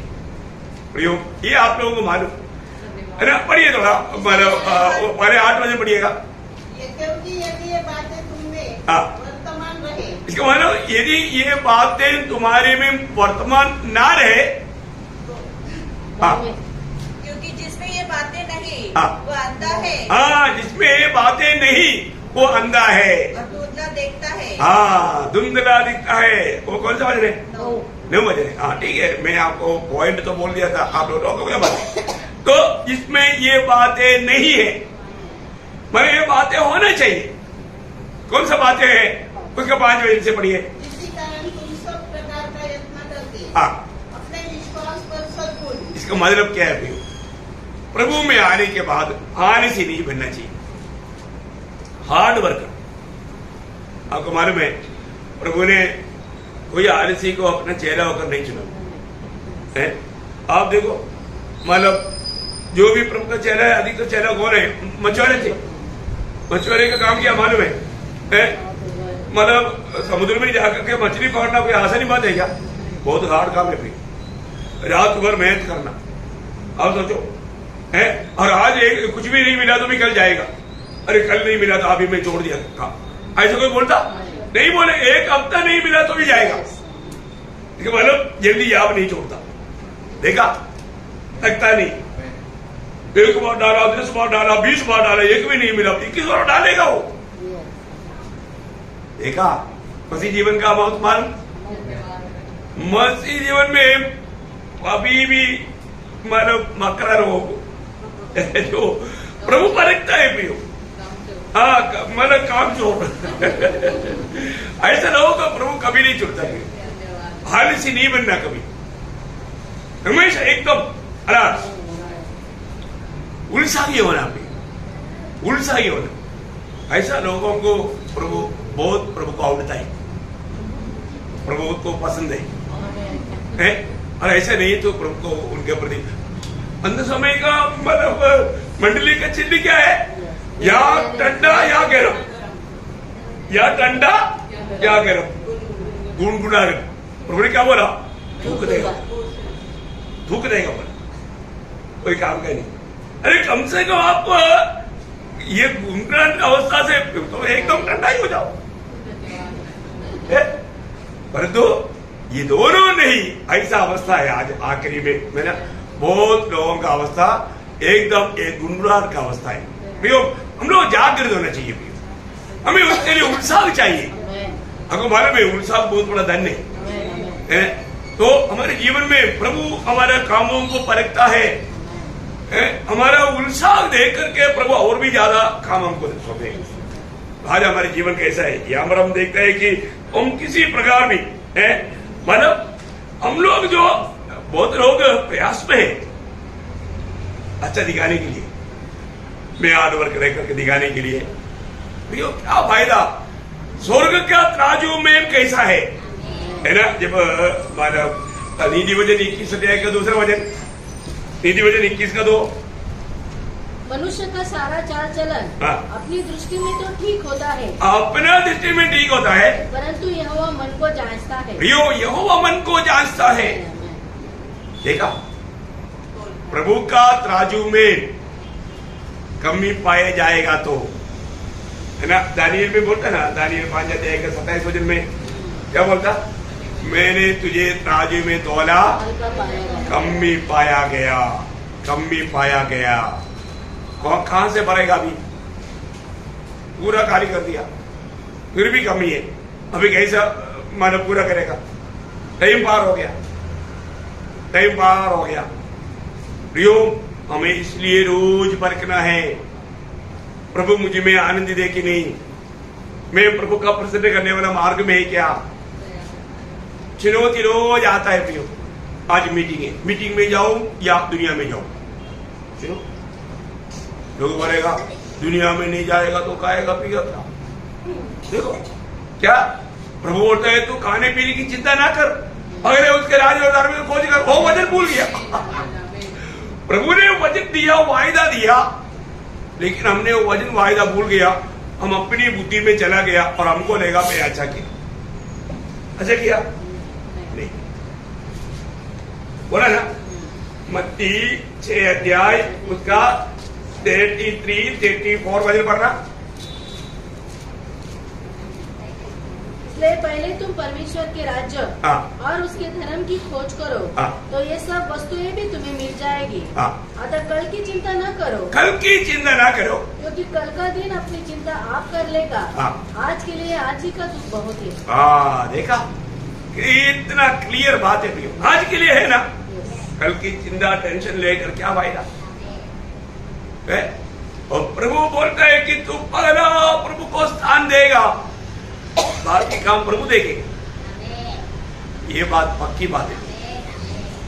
प्रियो, ये आप लोगों को मालूम है ना? पढ़िए थोड़ा, मतलब पहले 8 बजे पढ़िएगा। क्योंकि यदि ये बातें तुममें वर्तमान रहे, इसका मतलब यदि ये बातें तुम्हारे में वर्तमान ना रहे, क्योंकि जिसमें ये बातें नहीं वो अंधा है। जिसमें ये बातें नहीं वो अंधा है और धुंधला देखता है। धुंधला दिखता है। वो कौन सा बज रहे? 9 बज रहे। ठीक है, मैं आपको पॉइंट तो बोल दिया था, आप लोग रोकोगे बात। तो इसमें ये बातें नहीं है, मगर ये बातें होना चाहिए। कौन सा बातें हैं? उसका 5 बजे से पढ़िए। इसी कारण तुम सब प्रकार का यत्न करके अपने विश्वास पर सद्गुण। इसका मतलब क्या है? प्रभु में आने के बाद आलसी नहीं बनना चाहिए, हार्ड वर्कर। आपको मालूम है प्रभु ने कोई आलसी को अपना चेहरा होकर नहीं चुना है। आप देखो, मतलब जो भी प्रभु का चेहरा है, अधिकतर तो चेहरा कौन है? मछुआरे थे। मछुआरे का काम क्या मालूम है? मतलब समुद्र में जाकर के मछली पकड़ना कोई आसानी बात है क्या? बहुत हार्ड काम है भाई, रात भर मेहनत करना। आप सोचो है, और आज एक कुछ भी नहीं मिला तो भी कल जाएगा। अरे कल नहीं मिला तो अभी मैं छोड़ दिया काम, ऐसा कोई बोलता नहीं? बोले एक हफ्ता नहीं मिला तो भी जाएगा, मतलब जल्दी आप नहीं छोड़ता। देखा, लगता नहीं। एक बार डाला, 10 बार डाला, 20 बार डाला, एक भी नहीं मिला, 21 बार डालेगा वो। देखा मसीह जीवन का बहुत मालूम। मसीह जीवन में अभी भी मतलब मकरा रोग जो प्रभु परखता है प्रियो। हाँ मतलब काम छोड़ ऐसा लोगों का प्रभु कभी नहीं छुड़ता। आलसी नहीं बनना कभी, हमेशा एकदम अलर्ट, उत्साही होना भी, उत्साही होना। ऐसा लोगों को प्रभु बहुत प्रभु को आवड़ता है, प्रभु को पसंद है। और ऐसा नहीं तो प्रभु को उनके प्रति अंत समय का मतलब मंडली का चिन्ह क्या है? या ठंडा या गर्म, या ठंडा या गर्म, गुनगुना। प्रभु ने क्या बोला? थूक देगा, थूक देगा बोला, कोई काम का नहीं। अरे कम से कम आप ये गुनगुनाने अवस्था से तो एकदम ठंडा ही हो जाओ। परंतु ये दोनों नहीं, ऐसा अवस्था है आज आखिरी में मेरा बहुत लोगों का अवस्था एकदम एक गुनगुनाहट का अवस्था है। प्रियो हम लोग जागृत होना चाहिए प्रियो, हमें उसके लिए उत्साह चाहिए। आपको मालूम है उत्साह बहुत बड़ा धन है। तो हमारे जीवन में प्रभु हमारे कामों को परखता है। हमारा उत्साह देख करके प्रभु और भी ज्यादा काम हमको सौंपेगा। आज हमारे जीवन कैसा है यहाँ पर हम देखते हैं कि हम किसी प्रकार भी मतलब हम लोग जो बहुत लोग प्रयास में है अच्छा दिखाने के लिए, मैं हार्ड वर्क रह करके दिखाने के लिए। भैया क्या फायदा? स्वर्ग का तराजू में कैसा है ना? जब मानव नीति वजन 21 अध्याय का दूसरा वजन, नीति वजन 21 का 2, मनुष्य का सारा चाल चलन अपनी दृष्टि में तो ठीक होता है, अपना दृष्टि में ठीक होता है, परंतु यहोवा मन को जांचता है। यहोवा मन को जांचता है। देखा प्रभु का तराजू में कमी पाया जाएगा तो है ना। दानियल में बोलता ना, दानियल 5 अध्याय का 27 वचन में क्या बोलता? मैंने तुझे तराजू में तोला, कमी पाया गया, कमी पाया गया। कहां से भरेगा? अभी पूरा कार्य कर दिया, फिर भी कमी है। अभी कैसा मानव पूरा करेगा? टाइम पार हो गया, टाइम पार हो गया। प्रियो हमें इसलिए रोज परखना है, प्रभु मुझे में आनंद दे कि नहीं, मैं प्रभु का प्रसन्न करने वाला मार्ग में है क्या? चुनौती रोज आता है प्रियो। आज मीटिंग है, मीटिंग में जाऊं या दुनिया में जाऊं? चलो लोग बोलेगा दुनिया में नहीं जाएगा तो खाएगा पिएगा क्या? देखो क्या प्रभु बोलता है, तू खाने पीने की चिंता ना कर, अगर उसके राज और धर्म में खोज कर। वो वचन भूल गया। प्रभु ने वचन दिया, वायदा दिया, लेकिन हमने वो वचन वायदा भूल गया। हम अपनी बुद्धि में चला गया और हमको लेगा मैं अच्छा किया, अच्छा किया नहीं। बोला ना मत्ती 6 अध्याय उसका 33-34 वचन पढ़ना। इसलिए पहले तुम परमेश्वर के राज्य और उसके धर्म की खोज करो, तो ये सब वस्तुएं भी तुम्हें मिल जाएगी। अतः कल की चिंता न करो, कल की चिंता ना करो, क्योंकि कल का दिन अपनी चिंता आप कर लेगा। आज के लिए आज ही का दुख बहुत है। देखा इतना क्लियर बात है भैया, आज के लिए है ना। कल की चिंता टेंशन लेकर क्या फायदा है? और प्रभु बोलता है कि तू पहला प्रभु को स्थान देगा, बाकी काम प्रभु देखेगा। ये बात पक्की बात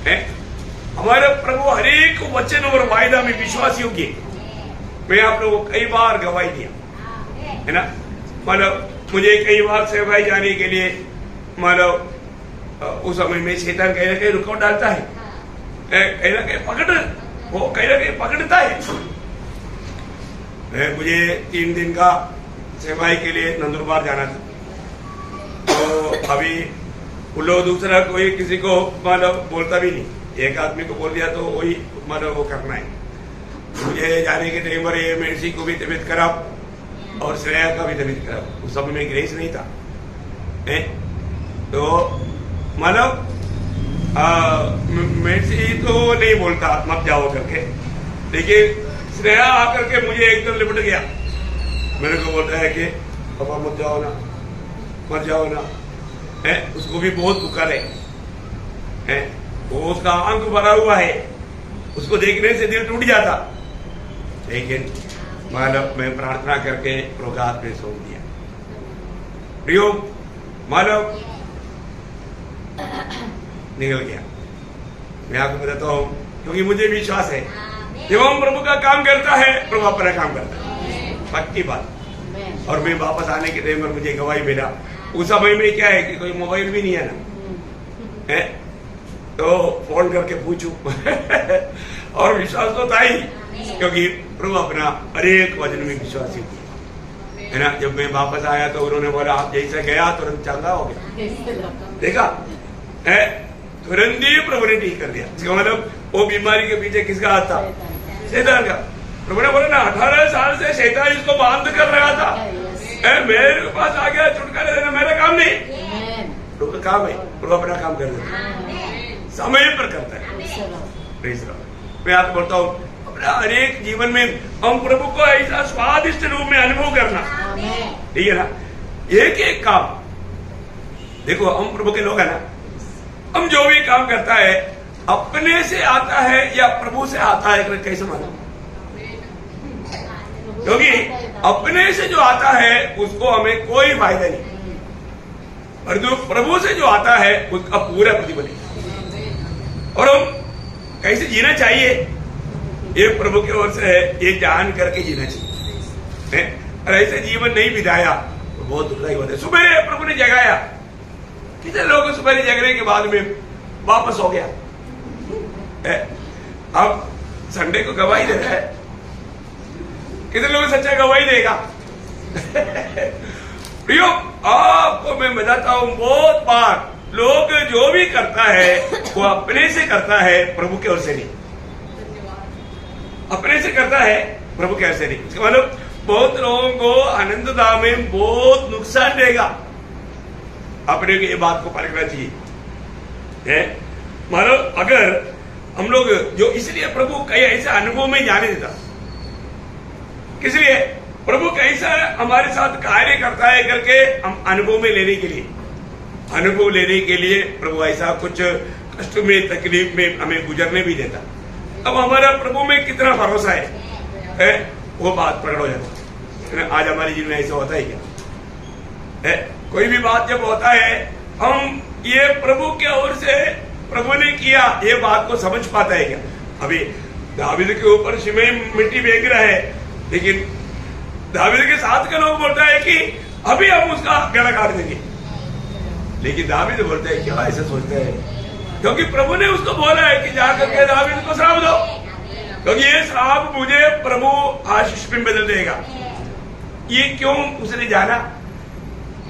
है। हमारे प्रभु हर एक वचन और वायदा में विश्वास योग्य। मैं आप लोगों को कई बार गवाही दिया है ना। मतलब मुझे कई बार सेवाई जाने के लिए मतलब उस समय में शैतान कहीं ना कहीं रुकावट डालता है, कहीं ना कहीं पकड़ता है। मुझे 3 दिन का सेवाई के लिए नंदुरबार जाना था, तो अभी वो लोग दूसरा कोई किसी को मतलब बोलता भी नहीं, एक आदमी को बोल दिया तो वही मतलब वो करना है। मुझे जाने के टाइम पर ये मेर्सी को भी तबीयत खराब और श्रेया का भी तबीयत खराब, उस समय में ग्रेस नहीं था। तो मतलब मेसी तो नहीं बोलता मत जाओ करके, लेकिन स्नेहा आकर के मुझे एकदम लिपट गया, मेरे को बोलता है कि पापा मत जाओ ना, मत जाओ ना। है उसको भी बहुत पुकार है, वो उसका आंख भरा हुआ है, उसको देखने से दिल टूट जाता, लेकिन मानव मैं प्रार्थना करके प्रभात में सौंप दिया। प्रियो मानव निकल गया। मैं आपको बताता हूँ, क्योंकि मुझे विश्वास है जब हम प्रभु का काम करता है प्रभु अपना काम करता है, पक्की बात। और मैं वापस आने के टाइम पर मुझे गवाही मिला, उस समय में क्या है कि कोई मोबाइल भी नहीं है ना, है तो फोन करके पूछूं और विश्वास तो था ही, क्योंकि प्रभु अपना हर एक वचन में विश्वासी है ना। जब मैं वापस आया तो उन्होंने बोला आप जैसे गया तुरंत चंगा हो गया, देखा है, तुरंत ही प्रभु ने ठीक कर दिया। इसका मतलब वो बीमारी के पीछे किसका हाथ था? शैतान का। प्रभु ने बोला ना 18 साल से शैतान इसको बांध कर रहा था, मेरे पास आ गया, छुटकारा देना मेरा काम नहीं, प्रभु का काम है। प्रभु अपना काम कर देता है, समय पर करता है। मैं आपको बोलता हूँ अपना हर एक जीवन में हम प्रभु को ऐसा स्वादिष्ट रूप में अनुभव करना, ठीक है ना। एक एक काम देखो, हम प्रभु के लोग है ना, हम जो भी काम करता है अपने से आता है या प्रभु से आता है, कैसे मालूम? क्योंकि अपने से जो आता है उसको हमें कोई फायदा नहीं, और जो प्रभु से जो आता है उसका पूरा प्रतिफल है। और हम कैसे जीना चाहिए ये प्रभु की ओर से है, ये जान करके जीना चाहिए। और ऐसे जीवन नहीं बिताया तो बहुत दुखदायी होता है। सुबह प्रभु ने जगाया, कितने लोग सुबह जगने के बाद में वापस हो गया, अब संडे को गवाही दे रहा है, कितने लोग सच्चा गवाही देगा? प्रियो आपको मैं बताता हूं, बहुत बार लोग जो भी करता है वो अपने से करता है, प्रभु के ओर से नहीं। अपने से करता है, प्रभु के ओर से नहीं। इसका मतलब बहुत लोगों को आनंद धाम में बहुत नुकसान देगा। अपने को ये बात को परखना चाहिए। मतलब अगर हम लोग जो, इसलिए प्रभु कई ऐसे अनुभव में जाने देता, किसलिए? प्रभु कैसा हमारे साथ कार्य करता है करके हम अनुभव में लेने के लिए, अनुभव लेने के लिए प्रभु ऐसा कुछ कष्ट में तकलीफ में हमें गुजरने भी देता। अब हमारा प्रभु में कितना भरोसा है वो बात प्रकट हो जाती है। आज हमारे जीवन में ऐसा होता है क्या? कोई भी बात जब होता है हम ये प्रभु के ओर से प्रभु ने किया ये बात को समझ पाता है क्या? अभी दावीद के ऊपर शिमई मिट्टी फेंक रहा है, लेकिन दावीद के साथ के लोग बोलता है कि अभी हम उसका गला काट देंगे, लेकिन दावीद बोलता है क्या ऐसा सोचता है? क्योंकि प्रभु ने उसको बोला है कि जाकर के दावीद को श्राप दो, क्योंकि ये श्राप मुझे प्रभु आशीष में बदल देगा। ये क्यों उसने जाना?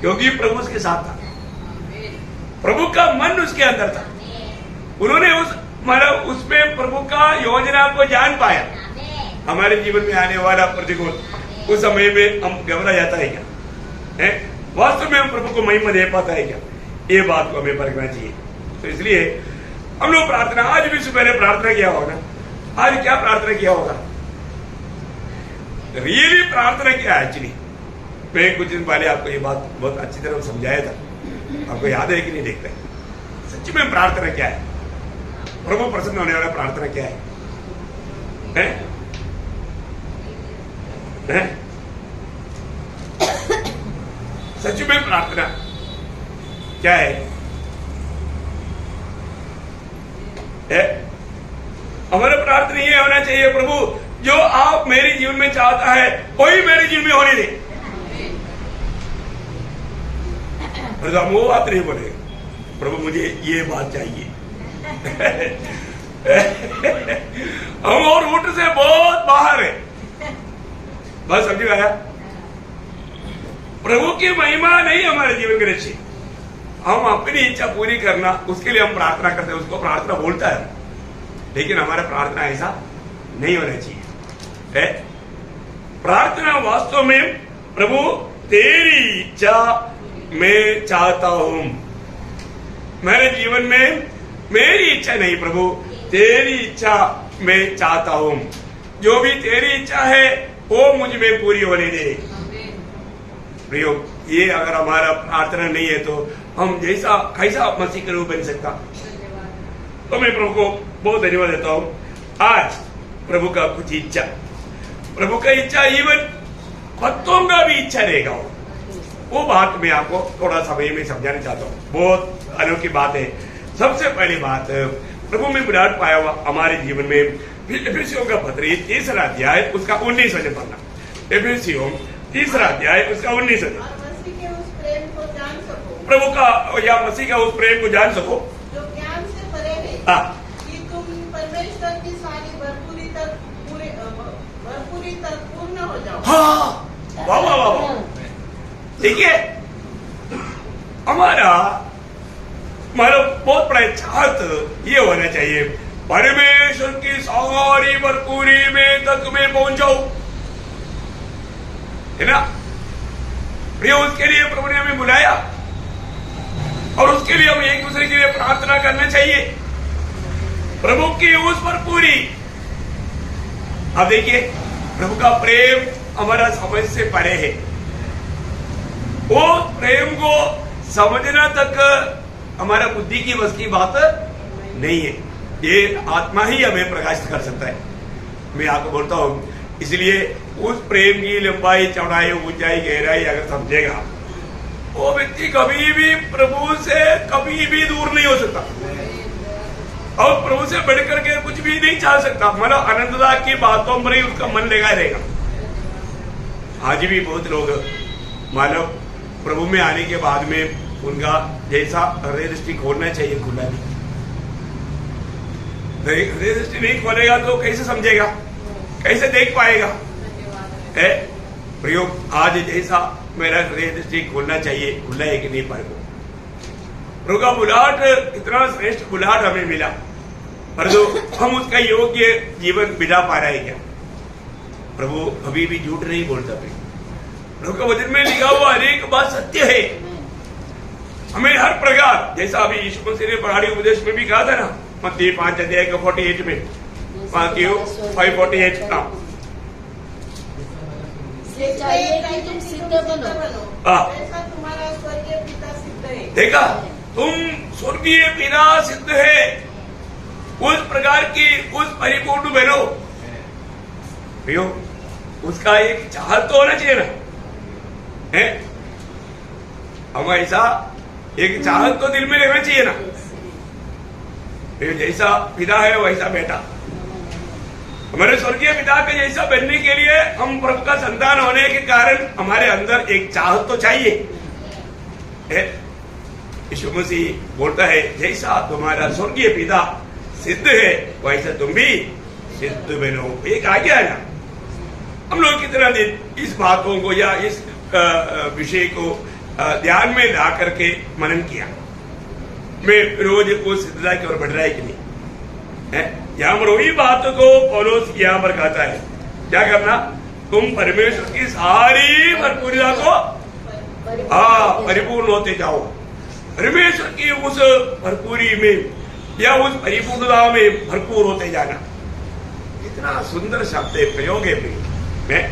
क्योंकि प्रभु उसके साथ था, प्रभु का मन उसके अंदर था। उन्होंने उसमें प्रभु का योजना को जान पाया। हमारे जीवन में आने वाला प्रतिकूल उस समय में हम घबरा जाता है क्या? वास्तव में हम प्रभु को महिमा दे पाता है क्या? ये बात को हमें परखना चाहिए। तो इसलिए हम लोग प्रार्थना, आज भी सुबह प्रार्थना किया होगा ना, आज क्या प्रार्थना किया होगा? रियली प्रार्थना किया है एक्चुअली। मैं कुछ दिन पहले आपको ये बात बहुत अच्छी तरह समझाया था, आपको याद है कि नहीं देखते? सच्ची में प्रार्थना क्या है, प्रभु प्रसन्न होने वाला प्रार्थना क्या है? सच में प्रार्थना क्या है? हमारा प्रार्थना ये होना चाहिए, प्रभु जो आप मेरे जीवन में चाहता है वही मेरे जीवन में होने दे। हम वो बात नहीं बोले, प्रभु मुझे ये बात चाहिए। हम और रूट से बहुत बाहर है, बस समझ में आया? प्रभु की महिमा नहीं हमारे जीवन के लक्ष्य, हम अपनी इच्छा पूरी करना, उसके लिए हम प्रार्थना करते हैं, उसको प्रार्थना बोलता है, लेकिन हमारा प्रार्थना ऐसा नहीं होना चाहिए। प्रार्थना वास्तव में प्रभु तेरी इच्छा मैं चाहता हूं, मेरे जीवन में मेरी इच्छा नहीं प्रभु, तेरी इच्छा मैं चाहता हूँ। जो भी तेरी इच्छा है वो मुझ में पूरी होने दे। प्रियो, ये अगर हमारा प्रार्थना नहीं है तो हम जैसा कैसा मसीह का रूप बन सकता। तो मैं प्रभु को बहुत धन्यवाद देता हूँ। आज प्रभु का कुछ इच्छा, प्रभु का इच्छा इवन भक्तों का भी इच्छा रहेगा, वो बात मैं आपको थोड़ा समय में समझाना चाहता हूँ। बहुत अनोखी बात है। सबसे पहली बात, प्रभु में विराट पाया हुआ हमारे जीवन में एफेसियों का पत्री 3 अध्याय उसका 19 वचन पढ़ना। एफेसियों 3 अध्याय उसका 19 वचन। मसीह के उस प्रेम को जान सको, प्रभु का या मसीह का उस प्रेम को जान सको जो ज्ञान से परे है, कि तुम परमेश्वर की सारी भरपूरी तक पूर्ण हो जाओ। हाँ, वाह वाह वाह। देखिए, हमारा बहुत बड़ा चाहत ये होना चाहिए, परमेश्वर की सारी भरपूरी में तक में पहुंच जाओ, है ना। प्रिय, उसके लिए प्रभु ने हमें बुलाया और उसके लिए हम एक दूसरे के लिए प्रार्थना करना चाहिए, प्रभु की उस भरपूरी। अब देखिए, प्रभु का प्रेम हमारा समझ से परे है। वो प्रेम को समझना तक हमारा बुद्धि की बस की बात नहीं है। ये आत्मा ही हमें प्रकाशित कर सकता है। मैं आपको बोलता हूँ, इसलिए उस प्रेम की लंबाई, चौड़ाई, ऊंचाई, गहराई अगर समझेगा, वो व्यक्ति कभी भी प्रभु से कभी भी दूर नहीं हो सकता और प्रभु से बढ़कर के कुछ भी नहीं चाह सकता। मतलब आनंददा की बातों पर ही उसका मन लगा रहेगा। आज भी बहुत लोग मानव प्रभु में आने के बाद में उनका जैसा हृदय दृष्टि खोलना चाहिए खुला नहीं। हृदय दृष्टि नहीं खोलेगा तो कैसे समझेगा, कैसे देख पाएगा। है प्रयोग, आज जैसा मेरा हृदय दृष्टि खोलना चाहिए खुला है कि नहीं पाए। प्रभु का बुलाहट इतना श्रेष्ठ बुलाहट हमें मिला, पर जो हम उसका योग्य जीवन बिता पा रहे हैं क्या? प्रभु कभी भी झूठ नहीं बोलता। प्रभु का वचन में लिखा हुआ अनेक बात सत्य है। हमें हर प्रकार, जैसा अभी यीशु मसीह ने पहाड़ी उपदेश में भी कहा था ना, मत्ती 5 अध्याय के 48 में, Matthew 5:48। चाहिए कि तुम सिद्ध बनो, ऐसा तुम्हारा स्वर्गीय पिता सिद्ध है। देखा, तुम स्वर्गीय पिता सिद्ध है, उस प्रकार की उस परिपूर्ण बनो। प्रियो, उसका एक चाहत तो होना चाहिए ना, है हम ऐसा एक चाहत तो दिल में रहना चाहिए ना। जैसा पिता है वैसा बेटा। हमारे स्वर्गीय पिता के जैसा बनने के लिए हम प्रभु का संतान होने के कारण हमारे अंदर एक चाहत तो चाहिए। यीशु मसीह बोलता है, जैसा तुम्हारा स्वर्गीय पिता सिद्ध है वैसा तुम भी सिद्ध बनो। एक आज्ञा है ना। हम लोग कितना दिन इस बातों को या इस विषय को ध्यान में ला करके मनन किया। मैं रोज को सिद्धता की ओर बढ़ रहा है कि नहीं? यहाँ पर वही बात को पौलुस यहाँ पर कहता है, क्या करना? तुम परमेश्वर की सारी भरपूरता को परिपूर्ण होते जाओ। परमेश्वर की उस भरपूरी में या उस परिपूर्णता में भरपूर होते जाना। कितना सुंदर शब्द है, प्रयोग है।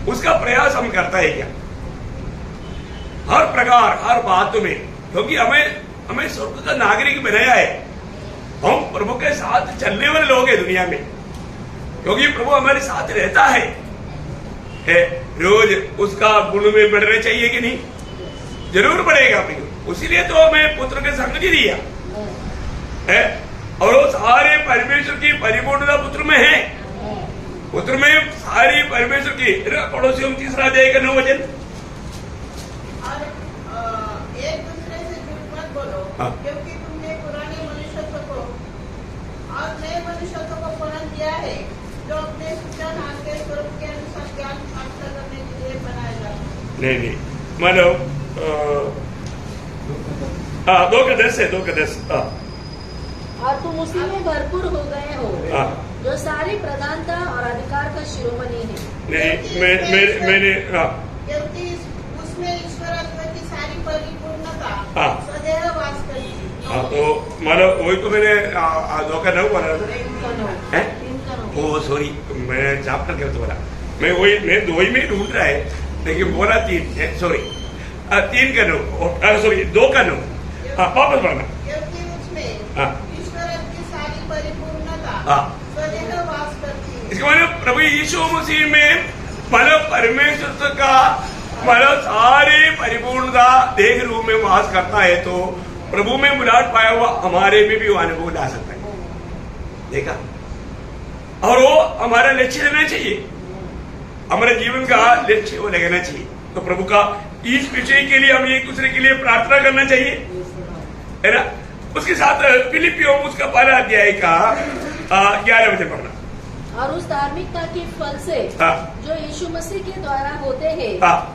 उसका प्रयास हम करता है क्या? हर प्रकार, हर बात में, क्योंकि हमें स्वर्ग का नागरिक बनाया है। हम प्रभु के साथ चलने वाले लोग हैं दुनिया में, क्योंकि प्रभु हमारे साथ रहता है। रोज उसका गुण में बढ़ना चाहिए कि नहीं? जरूर बढ़ेगा। उसीलिए तो हमें पुत्र के संग जी दिया है, और वो सारे परमेश्वर की परिपूर्णता पुत्र में है। पुत्र में सारी परमेश्वर की। पड़ोसियों 3 अध्याय का 9 वचन। एक दूसरे से झूठ मत बोलो, क्योंकि तुमने पुराने मनुष्यत्व को और नए मनुष्यत्व को पूर्ण किया है, जो अपने सूचना के स्वरूप के अनुसार ज्ञान प्राप्त करने के लिए बनाया जाता है। नहीं, मानो 2:10 है, 2:10। और तुम उसी में भरपूर हो गए हो, जो सारी प्रधानता और अधिकार का शिरोमणि है। नहीं, मैंने क्योंकि उसमें ईश्वरत्व की सारी परिपूर्णता सदैव वास करती है। तो मतलब वही तो मैंने धोखा नहीं बोला था। हैं? ओ सॉरी, मैं चाप कर तो बोला, मैं दो ही में ढूंढ रहा है, लेकिन बोला 3, सॉरी 3 का नो, सॉरी 2 का नो। वापस बोलना। क्योंकि उसमें हाँ। ईश्वर की सारी परिपूर्णता हाँ। स्वदेह वास करती है। इसका मतलब प्रभु यीशु मसीह में मतलब परमेश्वर का मतलब सारी परिपूर्णता देह रूप में वास करता है, तो प्रभु में मुलाट पाया हुआ हमारे में भी वो अनुभव ला सकता है। देखा, और वो हमारा लक्ष्य रहना चाहिए, हमारे जीवन का लक्ष्य वो लगना चाहिए। तो प्रभु का इस विषय के लिए हम एक दूसरे के लिए प्रार्थना करना चाहिए, है ना। उसके साथ फिलिपियों उसका 12 अध्याय का 11 वचन पढ़ना। और उस धार्मिकता के फल से जो यीशु मसीह के द्वारा होते हैं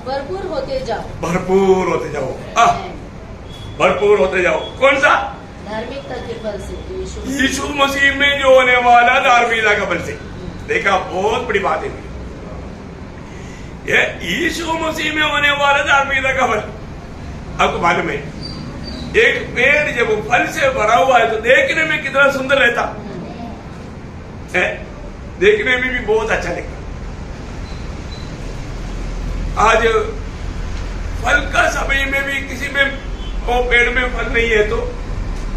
भरपूर होते जाओ। भरपूर होते जाओ, भरपूर होते जाओ। कौन सा? धार्मिकता के फल से, यीशु मसीह में जो होने वाला धार्मिकता का फल से। देखा, बहुत बड़ी बात है ये, यीशु मसीह में होने वाला धार्मिकता का फल। आपको मालूम है, एक पेड़ जब फल से भरा हुआ है तो देखने में कितना सुंदर रहता है, देखने में भी बहुत अच्छा लगता। आज फल का समय में भी किसी में वो पेड़ में फल नहीं है तो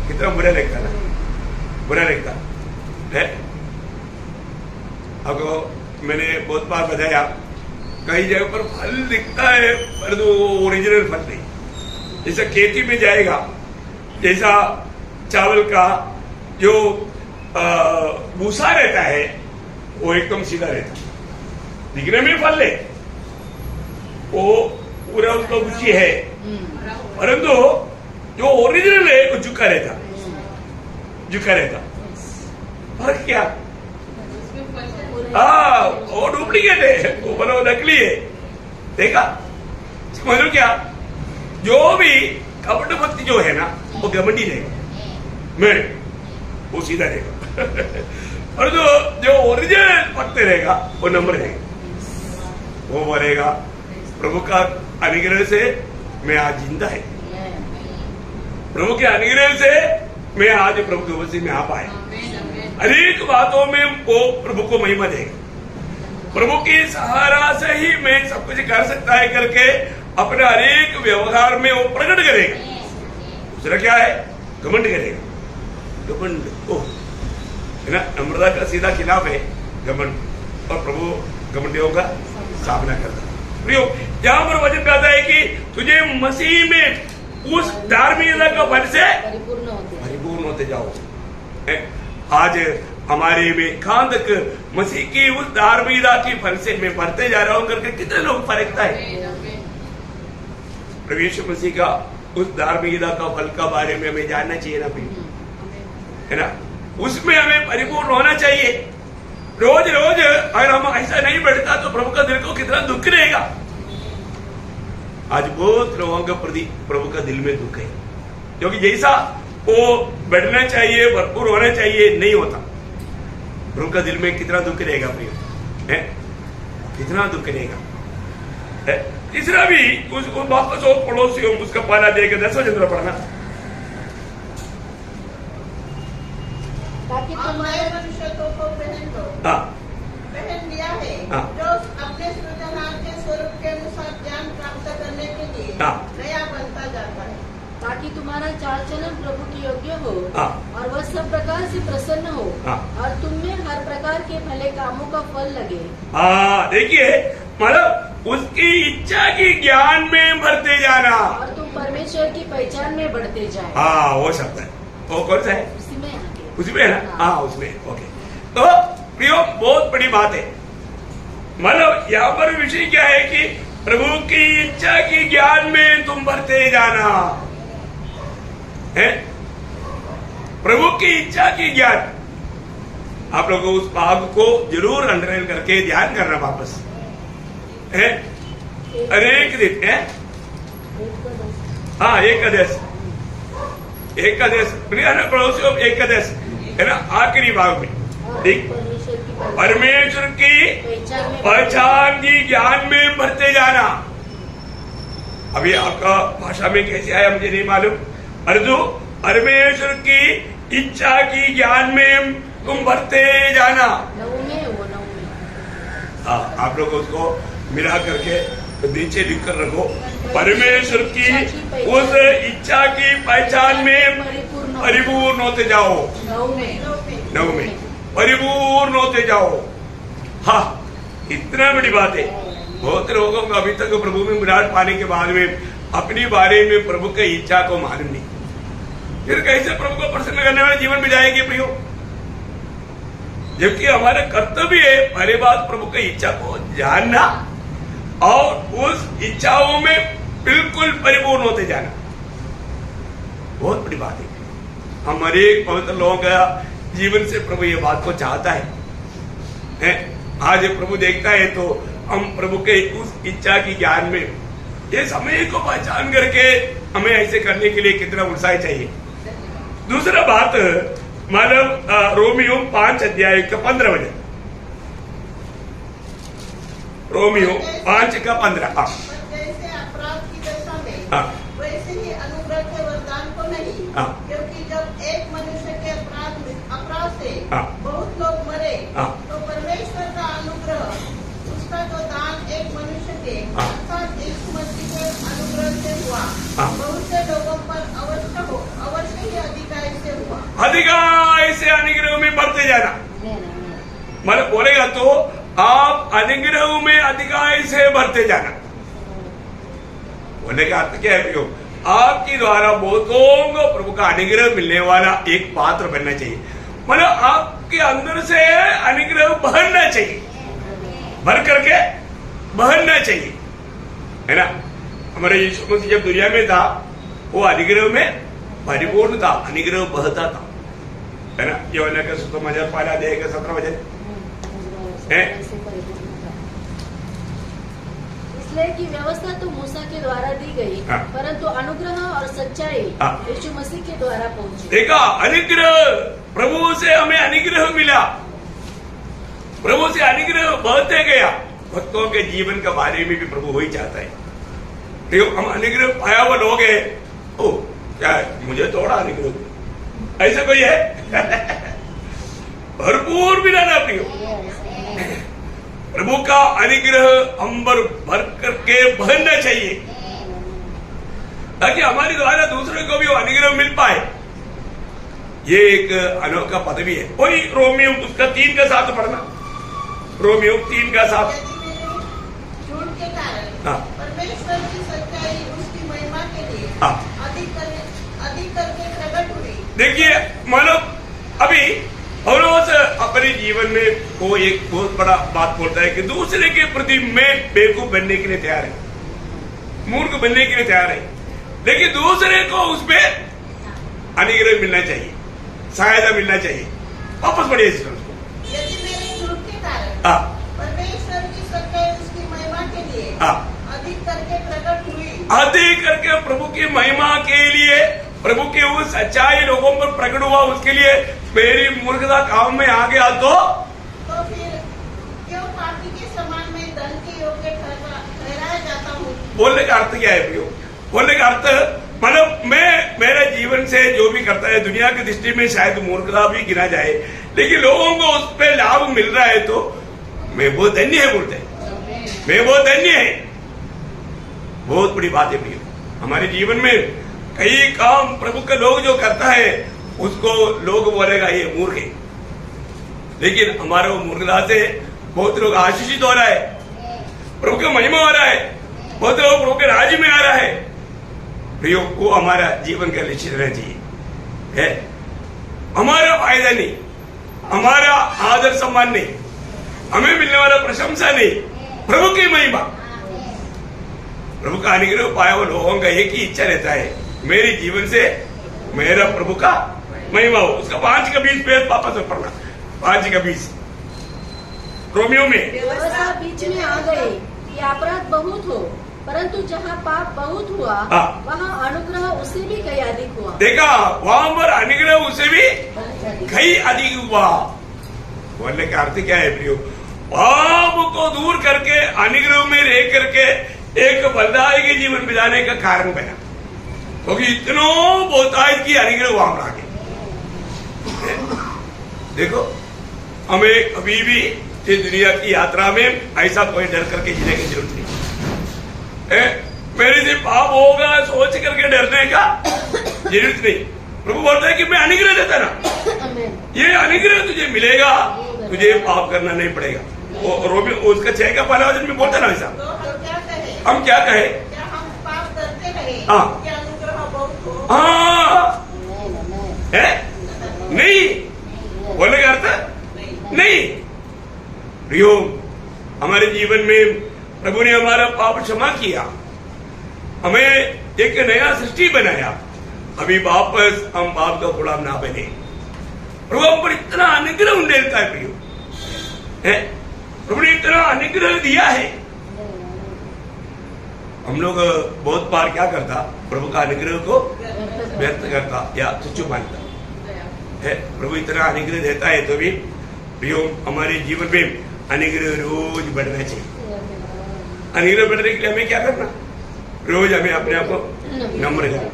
कितना बुरा लगता ना, बुरा लगता है। आपको मैंने बहुत बार बताया, कई जगह पर फल दिखता है पर वो ओरिजिनल फल नहीं। जैसा खेती में जाएगा, जैसा चावल का जो भूसा रहता है वो एकदम सीधा रहता, दिखने में फल है, वो पूरा उसका ऊंची है, परंतु जो ओरिजिनल है वो झुका रहता, झुका रहता। फर्क क्या? वो डुप्लीकेट है, वो बोलो नकली है। देखा, समझो क्या? जो भी कपट भक्ति जो है ना वो घमंडी रहेगा, मैं वो सीधा रहेगा और जो ओरिजिनल भक्त रहेगा वो नम्र रहेगा, वो बोलेगा प्रभु का अनुग्रह से मैं आज जिंदा है, प्रभु के अनुग्रह से मैं आज प्रभु के वजह में आ पाया। अनेक बातों में वो प्रभु को महिमा देगा, प्रभु के सहारा से ही मैं सब कुछ कर सकता है करके अपने अनेक व्यवहार में वो प्रकट करेगा। दूसरा क्या है? घमंड करेगा, घमंड है ना, नम्रता का सीधा खिलाफ है घमंड, और प्रभु घमंडियों का सामना करता है। प्रियो, यहाँ पर वचन कहता है कि तुझे मसीह में उस धार्मिकता का फल से परिपूर्ण होते जाओ। आज हमारे में कहां तक मसीह की उस धार्मिकता की फल से मैं बढ़ते जा रहा हूं करके कितने लोग फर्कता है। प्रभु यीशु मसीह का उस धार्मिकता का फल का बारे में हमें जानना चाहिए ना प्रिय, है ना। उसमें हमें परिपूर्ण होना चाहिए। रोज रोज अगर हम ऐसा नहीं बढ़ता तो प्रभु का दिल को कितना दुख रहेगा। आज बहुत लोगों के प्रति प्रभु का दिल में दुख है, क्योंकि जैसा वो बढ़ना चाहिए, भरपूर होना चाहिए, नहीं होता। प्रभु का दिल में कितना दुख रहेगा प्रिय, है कितना दुख रहेगा। तीसरा भी उसको वापस और पड़ोसियों उसका पाला देकर 10 वचन पढ़ना। मनुष्यों को पहन लो, पहन लिया है, जो अपने सृजनहार के स्वरूप के अनुसार ज्ञान प्राप्त करने के लिए नया बनता जाता है, ताकि तुम्हारा चाल चलन प्रभु की योग्य हो और वह सब प्रकार से प्रसन्न हो और तुम में हर प्रकार के भले कामों का फल लगे। देखिए, मतलब उसकी इच्छा की ज्ञान में बढ़ते जाना और तुम परमेश्वर की पहचान में बढ़ते जाए। वो शब्द है, वो कौन सा है? उसमें है ना, उसमें। ओके, तो प्रियो बहुत बड़ी बात है। मतलब यहाँ पर विषय क्या है कि प्रभु की इच्छा की ज्ञान में तुम बढ़ते जाना है। प्रभु की इच्छा की ज्ञान, आप लोगों को उस भाग को जरूर अंडरलाइन करके ध्यान करना वापस है। अनेक दिन है, एकादश पड़ोसियों, एकादश है ना, आखिरी भाग में परमेश्वर की पहचान की ज्ञान में बढ़ते जाना। अभी आपका भाषा में कैसे आया मुझे नहीं मालूम, परंतु परमेश्वर की इच्छा की ज्ञान में तुम बढ़ते जाना। 9 में वो 9 में हाँ, आप लोग उसको मिला करके नीचे लिख कर रखो। परमेश्वर की उस इच्छा की पहचान में परिपूर्ण होते जाओ। 9 में 9 में परिपूर्ण होते जाओ। हाँ, इतना बड़ी बात है। बहुत लोगों को अभी तक प्रभु में विराट पाने के बाद में अपनी बारे में प्रभु की इच्छा को मालूम नहीं, फिर कैसे प्रभु को प्रसन्न करने वाले जीवन में जाएंगे प्रियो? जबकि हमारा कर्तव्य है पहले बात प्रभु की इच्छा को जानना और उस इच्छाओं में बिल्कुल परिपूर्ण होते जाना। बहुत बड़ी बात है। हम हर एक पवित्र लोगों का जीवन से प्रभु ये बात को चाहता है। आज प्रभु देखता है तो हम प्रभु के उस इच्छा की ज्ञान में ये समय को पहचान करके हमें ऐसे करने के लिए कितना उत्साह चाहिए। दूसरा बात मतलब रोमियो 5 अध्याय का 15 वचन। रोमियो 5 का 15। जैसे अपराध की दशा में हाँ। वैसे ही अनुग्रह के वरदान को नहीं। हाँ। क्योंकि जब एक मनुष्य के अपराध से हाँ। बहुत लोग मरे हाँ। तो परमेश्वर का अनुग्रह उसका जो दान एक मनुष्य के हाँ। अर्थात यीशु मसीह के अनुग्रह से हुआ हाँ। बहुत से लोगों पर अवश्य ही अधिकार से हुआ। अधिकार से अनुग्रह में बढ़ते जाना मतलब बोलेगा तो आप अनुग्रह में अधिकार से बढ़ते जाना। बोलने का अर्थ क्या है प्रियो? आपके द्वारा बहुतों को प्रभु का अनुग्रह मिलने वाला एक पात्र बनना चाहिए। मतलब आपके अंदर से अनुग्रह बहना चाहिए, भर करके बहना चाहिए, है ना। हमारे यीशु मसीह जब दुनिया में था वो अनुग्रह में परिपूर्ण था, अनुग्रह बहता था, है ना। यूहन्ना का सुसमाचार 1 अध्याय का 17 वचन है। इसलिए कि व्यवस्था तो मूसा के द्वारा दी गई, हाँ। परंतु अनुग्रह और सच्चाई हाँ। यीशु मसीह के द्वारा पहुंची। देखा, अनुग्रह प्रभु से हमें अनुग्रह मिला, प्रभु से अनुग्रह बढ़ते गया। भक्तों के जीवन के बारे में भी प्रभु वही चाहता है। देखो, हम अनुग्रह पाया हुआ लोग है, ओ क्या है, मुझे थोड़ा अनुग्रह, ऐसा कोई है? भरपूर मिला ना प्रियो। प्रभु का अनुग्रह अंबर भर करके बहना चाहिए ताकि हमारे द्वारा दूसरे को भी वो अनुग्रह मिल पाए। ये एक अनोखा पदवी है। वही रोमियो उसका 3 का 7 पढ़ना। रोमियो 3 का 7। झूठ के कारण हाँ। परमेश्वर की सच्चाई उसकी महिमा के लिए हाँ। अधिक करके प्रकट हुई। देखिए, मतलब अभी पौलुस अपने जीवन में वो एक बहुत बड़ा बात बोलता है कि दूसरे के प्रति मैं बेवकूफ बनने के लिए तैयार है, मूर्ख बनने के लिए तैयार है, लेकिन दूसरे को उसमें अनुग्रह मिलना चाहिए, सहायता मिलना चाहिए। वापस बढ़िए इसको। यदि मेरे झूठ के कारण हाँ। परमेश्वर की सच्चाई उसकी महिमा के लिए हाँ। अधिक करके प्रकट हुई। अधिक करके प्रभु की महिमा के लिए, प्रभु की उस सच्चाई लोगों पर प्रकट हुआ, उसके लिए मेरी मूर्खता काम में आ गया तो फिर क्यों पापी के समान में दंड के योग्य ठहराया जाता हूँ? बोलने का अर्थ क्या है प्रियो? बोलने का अर्थ मतलब मैं मेरे जीवन से जो भी करता है दुनिया की दृष्टि में शायद मूर्खता भी गिना जाए, लेकिन लोगों को उस पर लाभ मिल रहा है तो मैं बहुत धन्य है, बोलते हैं मैं बहुत धन्य है। बहुत बड़ी बात है प्रियो। हमारे जीवन में कई काम प्रभु के लोग जो करता है उसको लोग बोलेगा ये मूर्ख है, लेकिन हमारे वो मूर्खता से बहुत लोग आशीषित हो रहा है, प्रभु का महिमा हो रहा है, बहुत लोग प्रभु के राज्य में आ रहा है। प्रियो, वो हमारा जीवन का लक्ष्य रहना चाहिए है। हमारा फायदा नहीं, हमारा आदर सम्मान नहीं, हमें मिलने वाला प्रशंसा नहीं, प्रभु की महिमा। प्रभु का अनुग्रह पाया हुआ लोगों का एक ही इच्छा रहता है, मेरे जीवन से मेरा प्रभु का महिमा हो। उसका 5 का 20 पेज वापस में पढ़ना। 5 का 20 रोमियो में। व्यवस्था बीच में आ गई कि अपराध बहुत हो, परंतु जहाँ पाप बहुत हुआ हाँ। वहाँ अनुग्रह उससे भी कई अधिक हुआ। देखा, वहां पर अनुग्रह उससे भी कई अधिक हुआ। बोलने का अर्थ क्या है प्रियो? पाप को दूर करके अनुग्रह में रह करके एक बलिदान के जीवन बिताने का कारण बना। क्योंकि इतनो बहुतायत की अनुग्रह वहां आगे। देखो हमें कभी भी इस दुनिया की यात्रा में ऐसा कोई डर करके जीने की जरूरत नहीं। मेरे से पाप होगा सोच करके डरने का जरूरत नहीं। प्रभु बोलता है कि मैं अनुग्रह देता ना, ये अनुग्रह तुझे मिलेगा, तुझे पाप करना नहीं पड़ेगा। रोमी उसका 6 का पहला वचन में बोलता ना वैसा। तो हम क्या कहे? क्या हम पाप करते रहे? हाँ। क्या अनुग्रह बहुत हो? हाँ है नहीं बोलने का अर्थ नहीं। प्रियो, हमारे जीवन में प्रभु ने हमारा पाप क्षमा किया, हमें एक नया सृष्टि बनाया। अभी वापस हम पाप का गुलाम ना बने। प्रभु हम पर इतना अनुग्रह देता है प्रियो, है प्रभु ने इतना अनुग्रह दिया है। हम लोग बहुत बार क्या करता, प्रभु का अनुग्रह को व्यर्थ करता या तुच्छ मानता है। प्रभु इतना अनुग्रह देता है तो भी प्रियो हमारे जीवन में अनुग्रह रोज बढ़ना चाहिए। अनुग्रह बढ़ने के लिए हमें क्या करना? रोज हमें अपने आप को नम्र करना,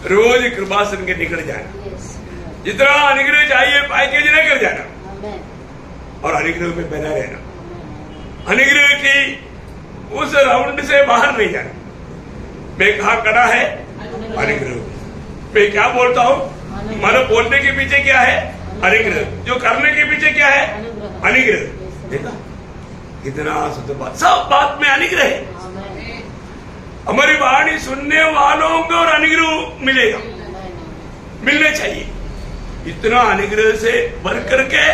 रोज कृपासन के निकल जाना, जितना अनुग्रह चाहिए पैकेज न कर जाना और अनुग्रह में बना रहना। अनुग्रह की उस राउंड से बाहर नहीं जाना। मैं कहा खड़ा है अनुग्रह, मैं क्या बोलता हूँ, मानो बोलने के पीछे क्या है? अनुग्रह। जो करने के पीछे क्या है? अनुग्रह। देखा कितना शुद्ध बात, सब बात में अनुग्रह है। हमारी वाणी सुनने वालों को और अनुग्रह मिलेगा, मिलने चाहिए। इतना अनुग्रह से भर करके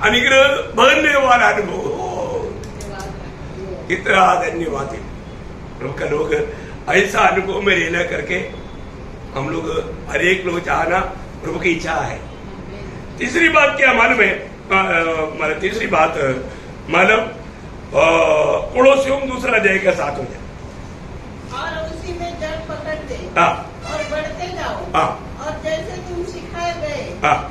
अनुग्रह भरने वाला अनुभव, इतना धन्यवाद है प्रभु का। लोग ऐसा अनुभव में रहना करके हम लोग हर एक लोग चाहना प्रभु की इच्छा है। तीसरी बात क्या मालूम है? मतलब तीसरी बात मालूम पड़ोसियों दूसरा अध्याय का 7 हो जाए और उसी में जड़ पकड़ दे और बढ़ते जाओ। और जैसे तुम सिखाए गए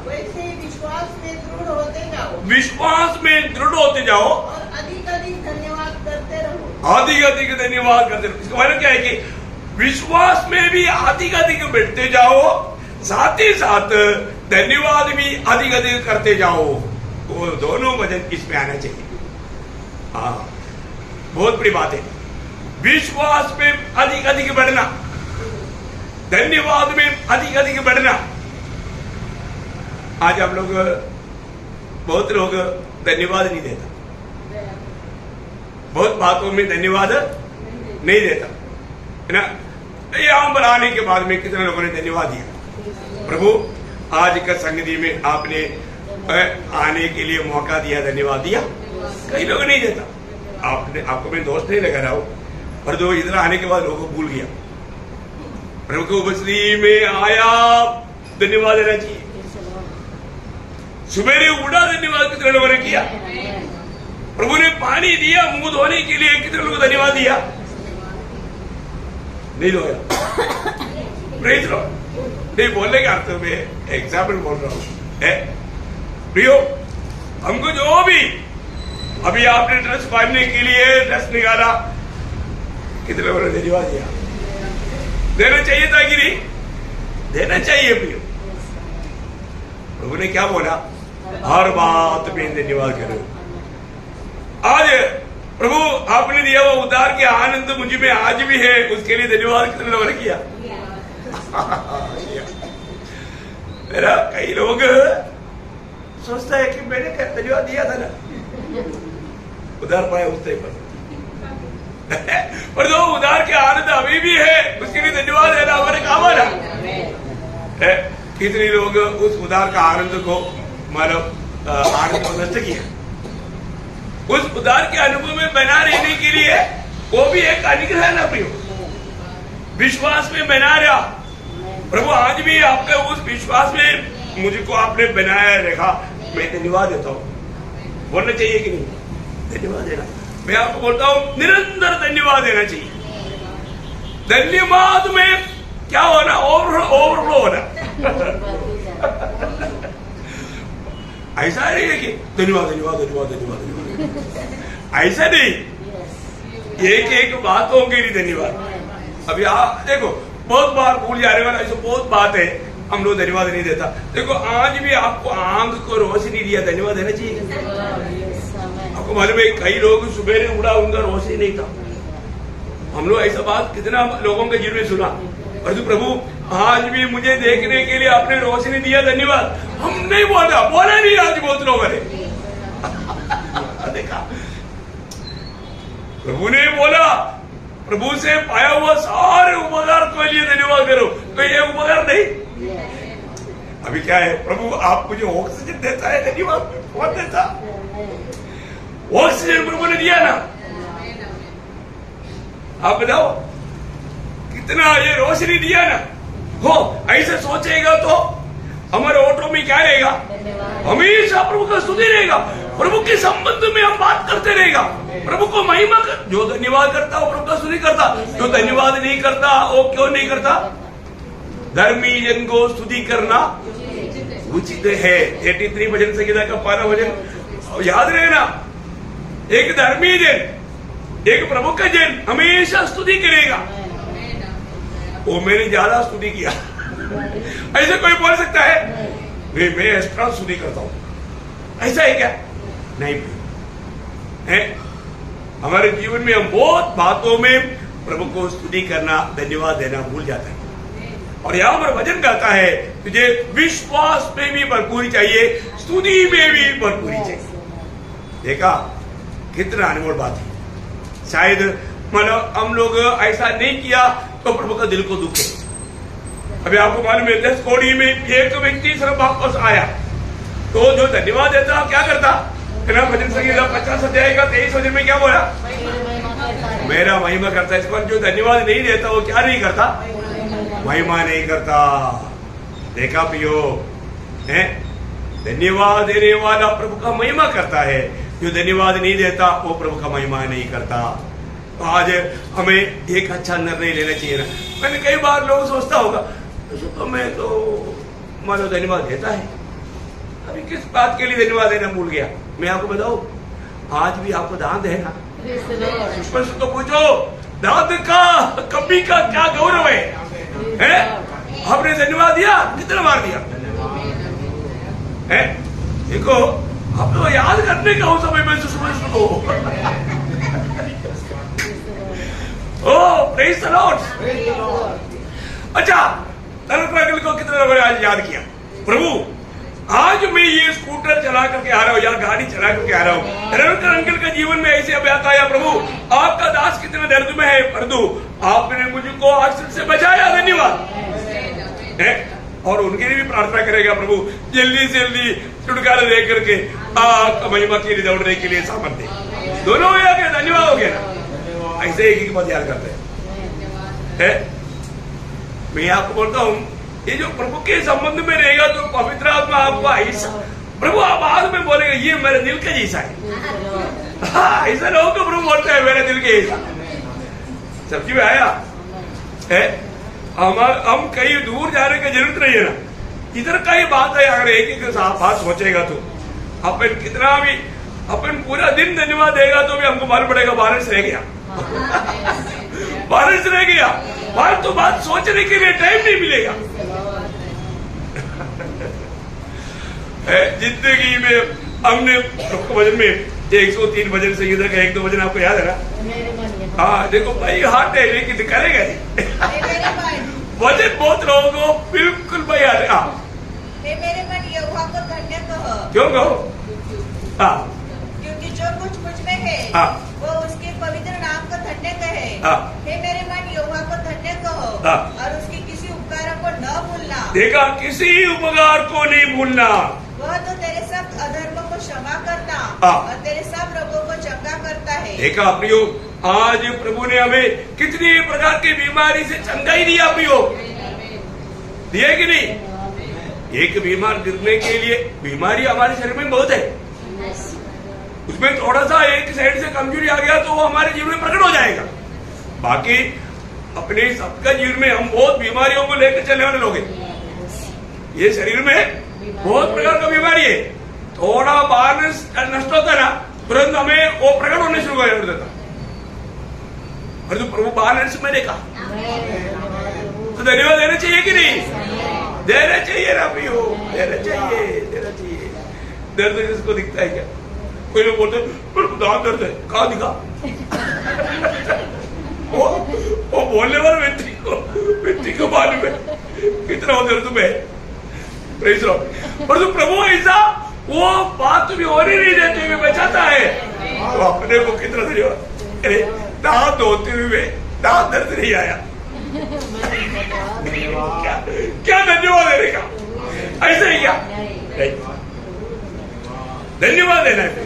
वैसे ही विश्वास में दृढ़ होते जाओ। विश्वास में दृढ़ होते जाओ और अधिक अधिक धन्यवाद करते रहो। अधिक अधिक धन्यवाद करते रहो। इसका मतलब क्या है कि विश्वास में भी अधिक अधिक बढ़ते जाओ, साथ ही साथ धन्यवाद भी अधिक अधिक करते जाओ। वो दोनों वजन इसमें आना चाहिए। हाँ, बहुत बड़ी बात है। विश्वास में अधिक अधिक बढ़ना, धन्यवाद में अधिक अधिक बढ़ना। आज हम लोग बहुत लोग धन्यवाद नहीं देता, बहुत बातों में धन्यवाद नहीं देता है ना। यहां पर आने के बाद में कितने लोगों ने धन्यवाद दिया? प्रभु आज का संगति में आपने आने के लिए मौका दिया, धन्यवाद दिया। कई लोग नहीं देता। आपको मैं दोस्त नहीं लगा रहा हूं, पर जो इधर आने के बाद लोगों को भूल गया। प्रभु को उपस्थिति में आया, धन्यवाद देना चाहिए। सुबेरे उड़ा, धन्यवाद कितने लोगों ने किया? प्रभु ने पानी दिया मुंह धोने के लिए, कितने लोगों को धन्यवाद दिया? नहीं धोया। प्रेज लो नहीं बोलने का अर्थ में एग्जाम्पल बोल रहा हूं। प्रियो, हमको जो भी अभी आपने ड्रेस पहनने के लिए ड्रेस निकाला, कितने लोगों ने धन्यवाद दिया? देना चाहिए था कि नहीं? देना चाहिए प्रियो। प्रभु ने क्या बोला? हर बात में धन्यवाद करो। आज प्रभु आपने दिया वो उद्धार के आनंद मुझ में आज भी है, उसके लिए धन्यवाद कितने लोगों ने किया? मेरा कई लोग सोचता है कि मैंने धन्यवाद दिया था ना, उधार पाया उससे पर जो उधार के आनंद अभी भी है, उसके लिए धन्यवाद देना हमारे काम आना है। कितने लोग उस उधार का आनंद को मानव आनंद को नष्ट किया। उस उधार के अनुभव में बना रहने के लिए वो भी एक अनुग्रह है ना प्रियो। विश्वास में बना रहा प्रभु, आज भी आपके उस विश्वास में मुझको आपने बनाया रखा, मैं धन्यवाद देता हूँ। बोलना चाहिए कि नहीं? धन्यवाद देना। मैं आपको बोलता हूँ निरंतर धन्यवाद देना चाहिए। धन्यवाद में क्या होना? ओवरफ्लो होना। ऐसा नहीं है कि धन्यवाद धन्यवाद धन्यवाद धन्यवाद धन्यवाद, ऐसा नहीं। एक एक बातों के लिए धन्यवाद। अभी आप देखो, बहुत बार भूल जाने वाला ऐसा बहुत बात है, हम लोग धन्यवाद नहीं देता। देखो आज भी आपको आंख को रोशनी दिया, धन्यवाद देना चाहिए। आपको मालूम है कई लोग सुबह उड़ा उनका रोशनी नहीं था। हम लोग ऐसा बात कितना लोगों के जीवन में सुना, और तो प्रभु आज भी मुझे देखने के लिए आपने रोशनी दिया, धन्यवाद। हम नहीं बोला नहीं आज बहुत लोगों ने देखा प्रभु ने बोला, प्रभु से पाया हुआ सारे उपकार के लिए धन्यवाद करो, तो ये उपकार नहीं। अभी क्या है, प्रभु आप मुझे ऑक्सीजन देता है, धन्यवाद बहुत देता। ऑक्सीजन प्रभु ने दिया ना, आप बताओ कितना ये रोशनी दिया ना। हो ऐसे सोचेगा तो हमारे ऑटो में क्या रहेगा, हमेशा प्रभु का स्तुति रहेगा, प्रभु के संबंध में हम बात करते रहेगा, प्रभु को महिमा कर। जो धन्यवाद करता वो प्रभु का स्तुति करता, जो धन्यवाद नहीं करता वो क्यों नहीं करता। धर्मी जन को स्तुति करना उचित है। 83 भजन संहिता का 12 भजन याद रहेगा। एक धर्मी जन, एक प्रभु का जन हमेशा स्तुति करेगा। वो मैंने ज्यादा स्तुति किया ऐसे कोई बोल सकता है मैं एक्स्ट्रा स्तुति करता हूं, ऐसा है क्या? नहीं है। हमारे जीवन में हम बहुत बातों में प्रभु को स्तुति करना, धन्यवाद देना भूल जाता है। और यहाँ पर वचन कहता है तुझे विश्वास में भी भरपूरी चाहिए, स्तुति में भी भरपूरी चाहिए। देखा कितना अनमोल बात है। शायद मतलब हम लोग ऐसा नहीं किया तो प्रभु का दिल को दुख है। अभी आपको मालूम है 10 कोड़ी में एक व्यक्ति सिर्फ वापस आया तो जो धन्यवाद देता क्या करता, भजन संहिता 50 अध्याय का 23 वचन में क्या बोला, मेरा महिमा करता है। इस पर जो धन्यवाद नहीं देता वो क्या नहीं करता, महिमा नहीं करता। देखा प्रियो है, धन्यवाद देने वाला प्रभु का महिमा करता है, जो धन्यवाद नहीं देता वो प्रभु का महिमा नहीं करता। तो आज हमें एक अच्छा निर्णय लेना चाहिए ना। मैंने कई बार लोग सोचता होगा तो मैं तो मानो धन्यवाद देता है, अभी किस बात के लिए धन्यवाद देना भूल गया। मैं आपको बताऊं, आज भी आपको दांत है ना, स्पष्ट तो पूछो दांत का कभी का क्या गौरव है? आपने धन्यवाद दिया, कितना बार दिया है? देखो आप तो याद करने का उस समय में स्पष्ट को प्रेज़ द लॉर्ड। अच्छा, तरफ को कितने लोगों ने आज याद किया, प्रभु आज मैं ये स्कूटर चला करके आ रहा हूँ या गाड़ी चला करके आ रहा हूँ, रविकर अंकल का जीवन में ऐसे अभ्यास आया, प्रभु आपका दास कितने दर्द में है, परंतु आपने मुझको एक्सीडेंट से बचाया, धन्यवाद। और उनके लिए भी प्रार्थना करेगा, प्रभु जल्दी से जल्दी छुटकारा दे करके आपका महिमा के लिए दौड़ने के लिए सामर्थ्य। दोनों हो गया, धन्यवाद हो गया ना। ऐसे एक बात याद करते हैं। मैं आपको बोलता हूँ ये जो प्रभु के संबंध में रहेगा तो पवित्र आत्मा आपको ऐसा, प्रभु आप बाद में बोलेगा ये मेरे दिल के जैसा है। हाँ, ऐसा लोगों को प्रभु बोलते हैं मेरे दिल के जैसा। सब्जी में आया है, हम कहीं दूर जाने की जरूरत नहीं है ना, इधर का ही बात है। अगर एक एक बात सोचेगा तो अपन कितना भी अपन पूरा दिन धन्यवाद देगा तो भी हमको मालूम पड़ेगा बारिश रह गया बारिश रह गया, बात तो बात सोचने के लिए टाइम नहीं मिलेगा। जिंदगी में हमने भजन में 103 भजन संहिता का 1-2 भजन आपको याद है ना? हाँ देखो भाई हाथ है लेकिन करेगा नहीं भजन बहुत लोगों को बिल्कुल भाई याद है। मेरे मन यहोवा को धन्य कहो। क्यों कहो? हाँ, क्योंकि जो कुछ मुझ में है वो उसके पवित्र नाम को धन्य कहे। हे मेरे मन यहोवा को धन्य कहो और उसकी किसी उपकार को न भूलना। देखा, किसी उपकार को नहीं भूलना। वह तो तेरे सब अधर्मों को क्षमा करता और तेरे सब रोगों को चंगा करता है। देखा प्रियो, आज प्रभु ने हमें कितनी प्रकार की बीमारी से चंगाई दिया प्रियो, दिया कि नहीं? एक बीमार गिरने के लिए बीमारी हमारे शरीर में बहुत है, उसमें थोड़ा सा एक साइड से कमजोरी आ गया तो वो हमारे जीवन में प्रकट हो जाएगा। बाकी अपने सबका जीवन में हम बहुत बीमारियों को लेकर चलने वाले लोग हैं। ये शरीर में बहुत प्रकार का बीमारी है, थोड़ा बैलेंस नष्ट होता है ना, तुरंत हमें वो प्रकट होने शुरू कर देता। और जो प्रभु बैलेंस में देखा तो धन्यवाद देना चाहिए कि नहीं? देना चाहिए ना प्रियो, देना चाहिए, देना चाहिए। दर्द किसको दिखता है क्या? कोई लोग बोलते दांत दर्द है, कहाँ दिखा? वो बोलने वाले व्यक्ति को मालूम है कितना हो दर्द में। Praise Lord. पर तो प्रभु ऐसा वो बात तुम्हें होने नहीं देते हुए बचाता है, तो अपने को कितना धन्यवाद। अरे दांत धोते हुए दांत दर्द नहीं आया, क्या धन्यवाद देने का? ऐसा ही क्या? धन्यवाद देना है।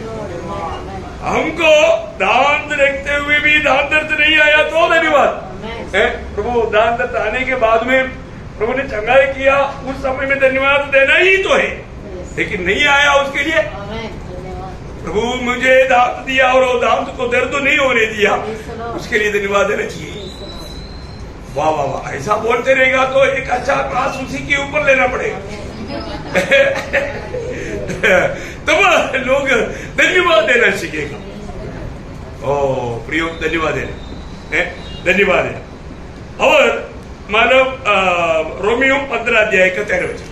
हमको दांत रखते हुए भी दांत दर्द नहीं आया तो धन्यवाद। प्रभु दांत दर्द आने के बाद में प्रभु ने चंगाई किया, उस समय में धन्यवाद देना ही तो है, लेकिन नहीं आया उसके लिए प्रभु मुझे दांत दिया और वो दांत को दर्द नहीं होने दिया, उसके लिए धन्यवाद देना चाहिए। वाह वाह वाह, ऐसा बोलते रहेगा तो एक अच्छा क्लास उसी के ऊपर लेना पड़ेगा। तब लोग धन्यवाद देना सीखेगा। ओ प्रियो, धन्यवाद देना, धन्यवाद देना। और मानव रोमियो 15 अध्याय का 13 वचन,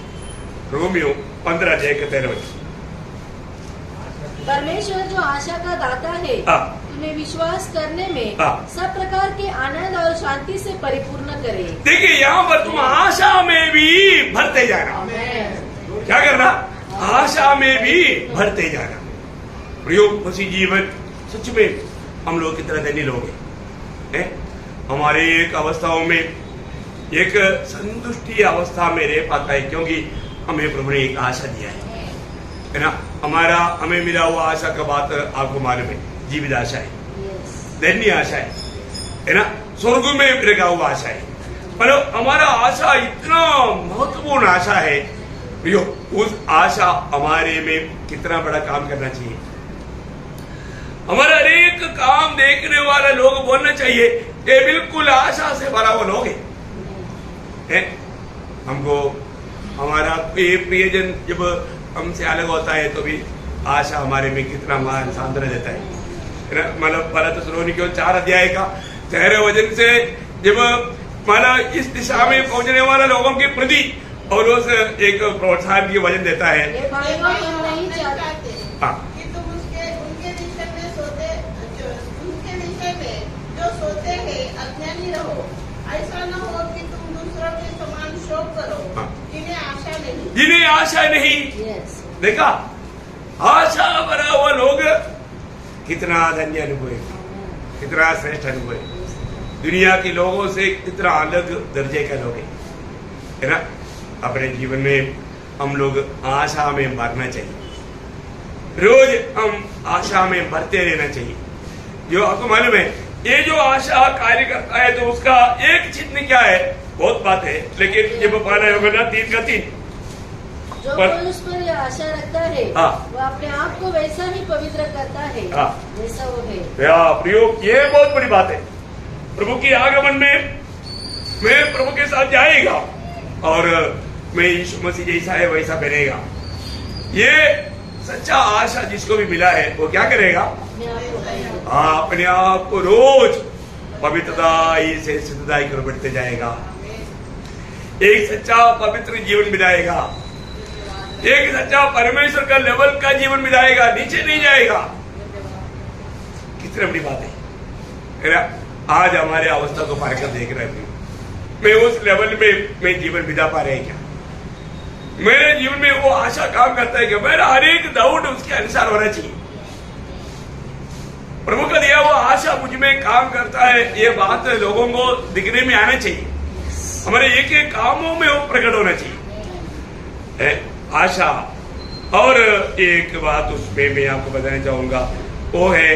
रोमियो 15 अध्याय का 13 वचन। परमेश्वर जो आशा का दाता है, तुम्हें विश्वास करने में सब प्रकार के आनंद और शांति से परिपूर्ण करे। देखिए यहाँ पर तुम आशा में भी भरते जाना। क्या करना? आशा में भी भरते जाना। प्रयोग मसीह जीवन सच में हम लोग कितना धनी लोग हैं। हमारे एक अवस्थाओं में एक संतुष्टि अवस्था में रह पाता है, क्योंकि हमें प्रभु ने एक आशा दिया है ना। हमें मिला हुआ आशा का बात आपको मालूम है, जीवित आशा है, दैन्य आशा है ना, स्वर्ग में रखा हुआ आशा है। पर हमारा आशा इतना महत्वपूर्ण आशा है, उस आशा हमारे में कितना बड़ा काम करना चाहिए। हमारा हरेक काम देखने वाला लोग बोलना चाहिए ये बिल्कुल आशा से भरा हुआ लोग है। हमको हमारा प्रियजन जब हमसे अलग होता है तो भी आशा हमारे में कितना महान सांत्वना देता है। मतलब 4 अध्याय का 13 वचन से जब माना इस दिशा में पहुंचने वाला लोगों के प्रति और उस एक प्रोत्साहन की वचन देता है। हाँ, कि तुम उनके विषय में जो सोते हैं अज्ञानी रहो, ऐसा न हो कि तुम दूसरों के समान शोक करो। हाँ। जिन्हें आशा नहीं। देखा, आशा भरा हुआ लोग कितना धन्य अनुभव है, कितना श्रेष्ठ अनुभव है। दुनिया के लोगों से कितना अलग दर्जे का लोग है ना। अपने जीवन में हम लोग आशा में मरना चाहिए, रोज हम आशा में भरते रहना चाहिए। जो आपको मालूम है, ये जो आशा कार्य करता है तो उसका एक चिन्ह क्या है, बहुत बात है, लेकिन जब पाना होगा ना 3 का 3। जो कोई उस पर आशा रखता है वो अपने आप को वैसा ही पवित्र करता है जैसा वो है। प्रयोग, ये बहुत बड़ी बात है। प्रभु के आगमन में मैं प्रभु के साथ जाएगा और मैं यीशु मसीह जैसा है वैसा बनेगा। ये सच्चा आशा जिसको भी मिला है वो क्या करेगा? अपने आप को रोज पवित्रताई से सिद्धताई कर बढ़ते जाएगा। एक सच्चा पवित्र जीवन बिताएगा, एक सच्चा परमेश्वर का लेवल का जीवन बिताएगा, नीचे नहीं जाएगा। कितनी बड़ी बात है। आज हमारे अवस्था को पार कर देख रहे हैं, मैं उस लेवल में मैं जीवन बिता पा रहे हैं क्या? मेरे जीवन में वो आशा काम करता है कि मेरा हर एक दौड़ उसके अनुसार होना चाहिए। प्रभु का दिया हुआ आशा मुझ में काम करता है, ये बात लोगों को दिखने में आना चाहिए। हमारे एक एक कामों में वो प्रकट होना चाहिए आशा। और एक बात उसमें मैं आपको बताना चाहूंगा, वो है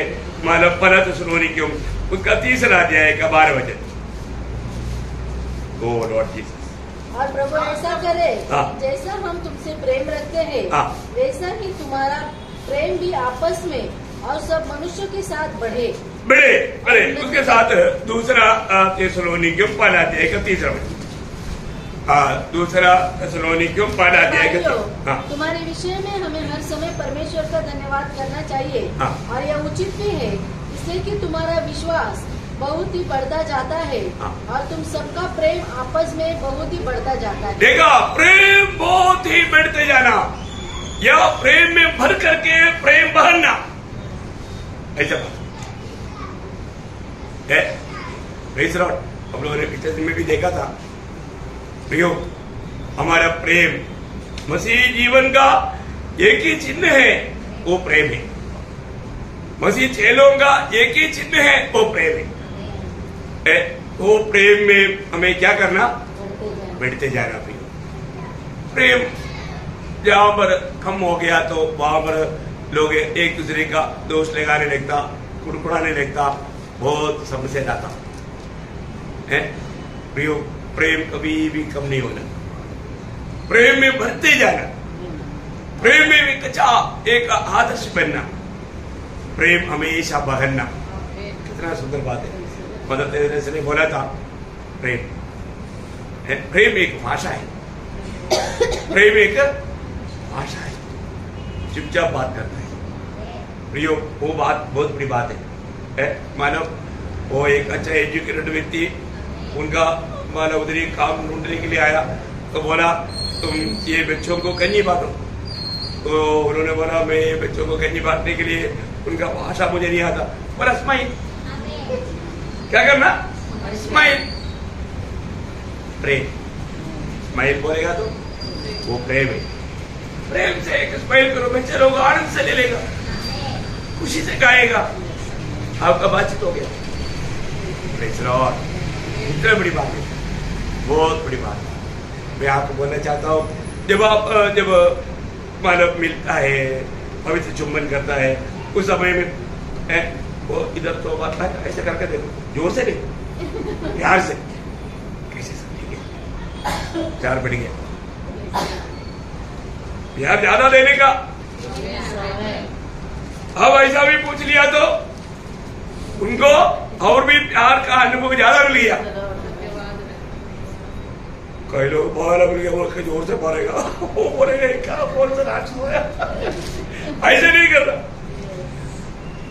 मानव परत सुनोनी क्यों, उसका 3 अध्याय का 12 वचन। ओ लॉर्ड जीसस, और प्रभु ऐसा करे जैसा हम तुमसे प्रेम रखते हैं वैसा ही तुम्हारा प्रेम भी आपस में और सब मनुष्यों के साथ बढ़े। उसके साथ दूसरा थिस्सलुनीकियों 1 अध्याय का 3 वचन। दूसरा थिस्सलुनीकियों 1 अध्याय का। तुम्हारे विषय में हमें हर समय परमेश्वर का धन्यवाद करना चाहिए और यह उचित भी है, इसलिए कि तुम्हारा विश्वास बहुत ही बढ़ता जाता है और तुम सबका प्रेम आपस में बहुत ही बढ़ता जाता है। देखा, प्रेम बहुत ही बढ़ते जाना या प्रेम में भर करके प्रेम बहना, ऐसा बात है। हम लोगों ने पिछले दिन में भी देखा था प्रियो, हमारा प्रेम मसीह जीवन का एक ही चिन्ह है, वो प्रेम है। मसीह चेलों का एक ही चिन्ह है, वो प्रेम है। वो प्रेम में हमें क्या करना, बढ़ते जाना प्रियो। प्रेम जहां पर कम हो गया तो वहां पर लोग एक दूसरे का दोष लगाने लगता, कुड़कुड़ाने लगता, बहुत समस्या आता है प्रियो। प्रेम कभी भी कम नहीं होना, प्रेम में बढ़ते जाना, प्रेम में भी कच्चा एक आदर्श बनना, प्रेम हमेशा बहना। कितना सुंदर बात है। मदर तेरेसा ने बोला था प्रेम एक भाषा है, प्रेम एक भाषा है, चुपचाप बात करता है प्रियो। वो बात बहुत बड़ी बात है। मानो वो एक अच्छा एजुकेटेड व्यक्ति, उनका मानो उधर काम ढूंढने के लिए आया तो बोला तुम ये बच्चों को कन्नी बांटो। तो उन्होंने बोला मैं बच्चों को कन्नी बांटने के लिए, उनका भाषा मुझे नहीं आता, बोला स्माइल। क्या करना, स्माइल। प्रेम, स्माइल बोलेगा तो वो प्रेम है। प्रेम से एक स्माइल करो, बच्चे लोग आनंद से ले लेगा, खुशी से गाएगा, आपका बातचीत हो गया। इतना बड़ी बात है, बहुत बड़ी बात है। मैं आपको बोलना चाहता हूँ, जब मानव मिलता है, पवित्र चुम्बन करता है, उस समय में वो इधर तो बात है, ऐसे करके देखो, जोर से नहीं, प्यार से, कैसे समझेंगे, प्यार बढ़ गया, प्यार ज्यादा देने का। अब ऐसा भी पूछ लिया तो उनको और भी प्यार का अनुभव ज्यादा मिल गया। कई लोग बहुत मिल गया, बोल के जोर से मारेगा, वो बोलेगा क्या बोल से नाच हुआ, ऐसे नहीं कर रहा।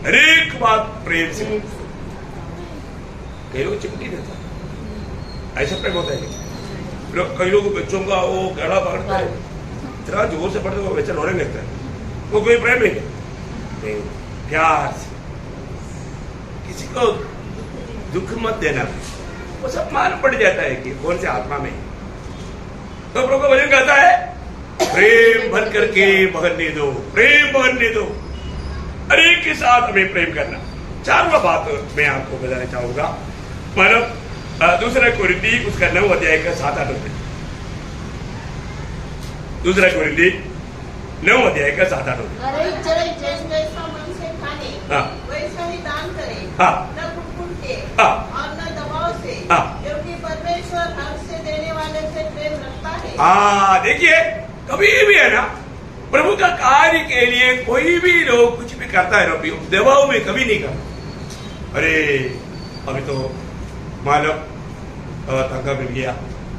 हर एक बात प्रेम से। कई लोग चिमटी देता, ऐसा प्रेम होता है। कई लोग बच्चों का वो गला पकड़ता है, इतना जोर से पकड़ता है बच्चा रोने लगता है, वो कोई प्रेम नहीं। प्यार से किसी को दुख मत देना, वो सब मालूम पड़ जाता है कि कौन से आत्मा में। तो प्रभु का वचन कहता है प्रेम भर करके बहने दो, प्रेम बहने दो, हर एक के साथ हमें प्रेम करना। चारवां बात मैं आपको बताना चाहूंगा, मतलब दूसरा कोरिन्थी उसका 9 अध्याय का 7-8 पद। दूसरा कोरिन्थी 9 अध्याय का 7-8 पद। हर एक जन जैसा मन से खाने, वैसा ही दान करे, न कुटकुट के और न दबाव से, क्योंकि परमेश्वर हर्ष से देने वाले से प्रेम रखता है। देखिए, कभी भी है ना, प्रभु का कार्य के लिए कोई भी लोग कुछ भी करता है ना, दबाव में कभी नहीं करता। अरे अभी तो मालूम तंगा मिल गया,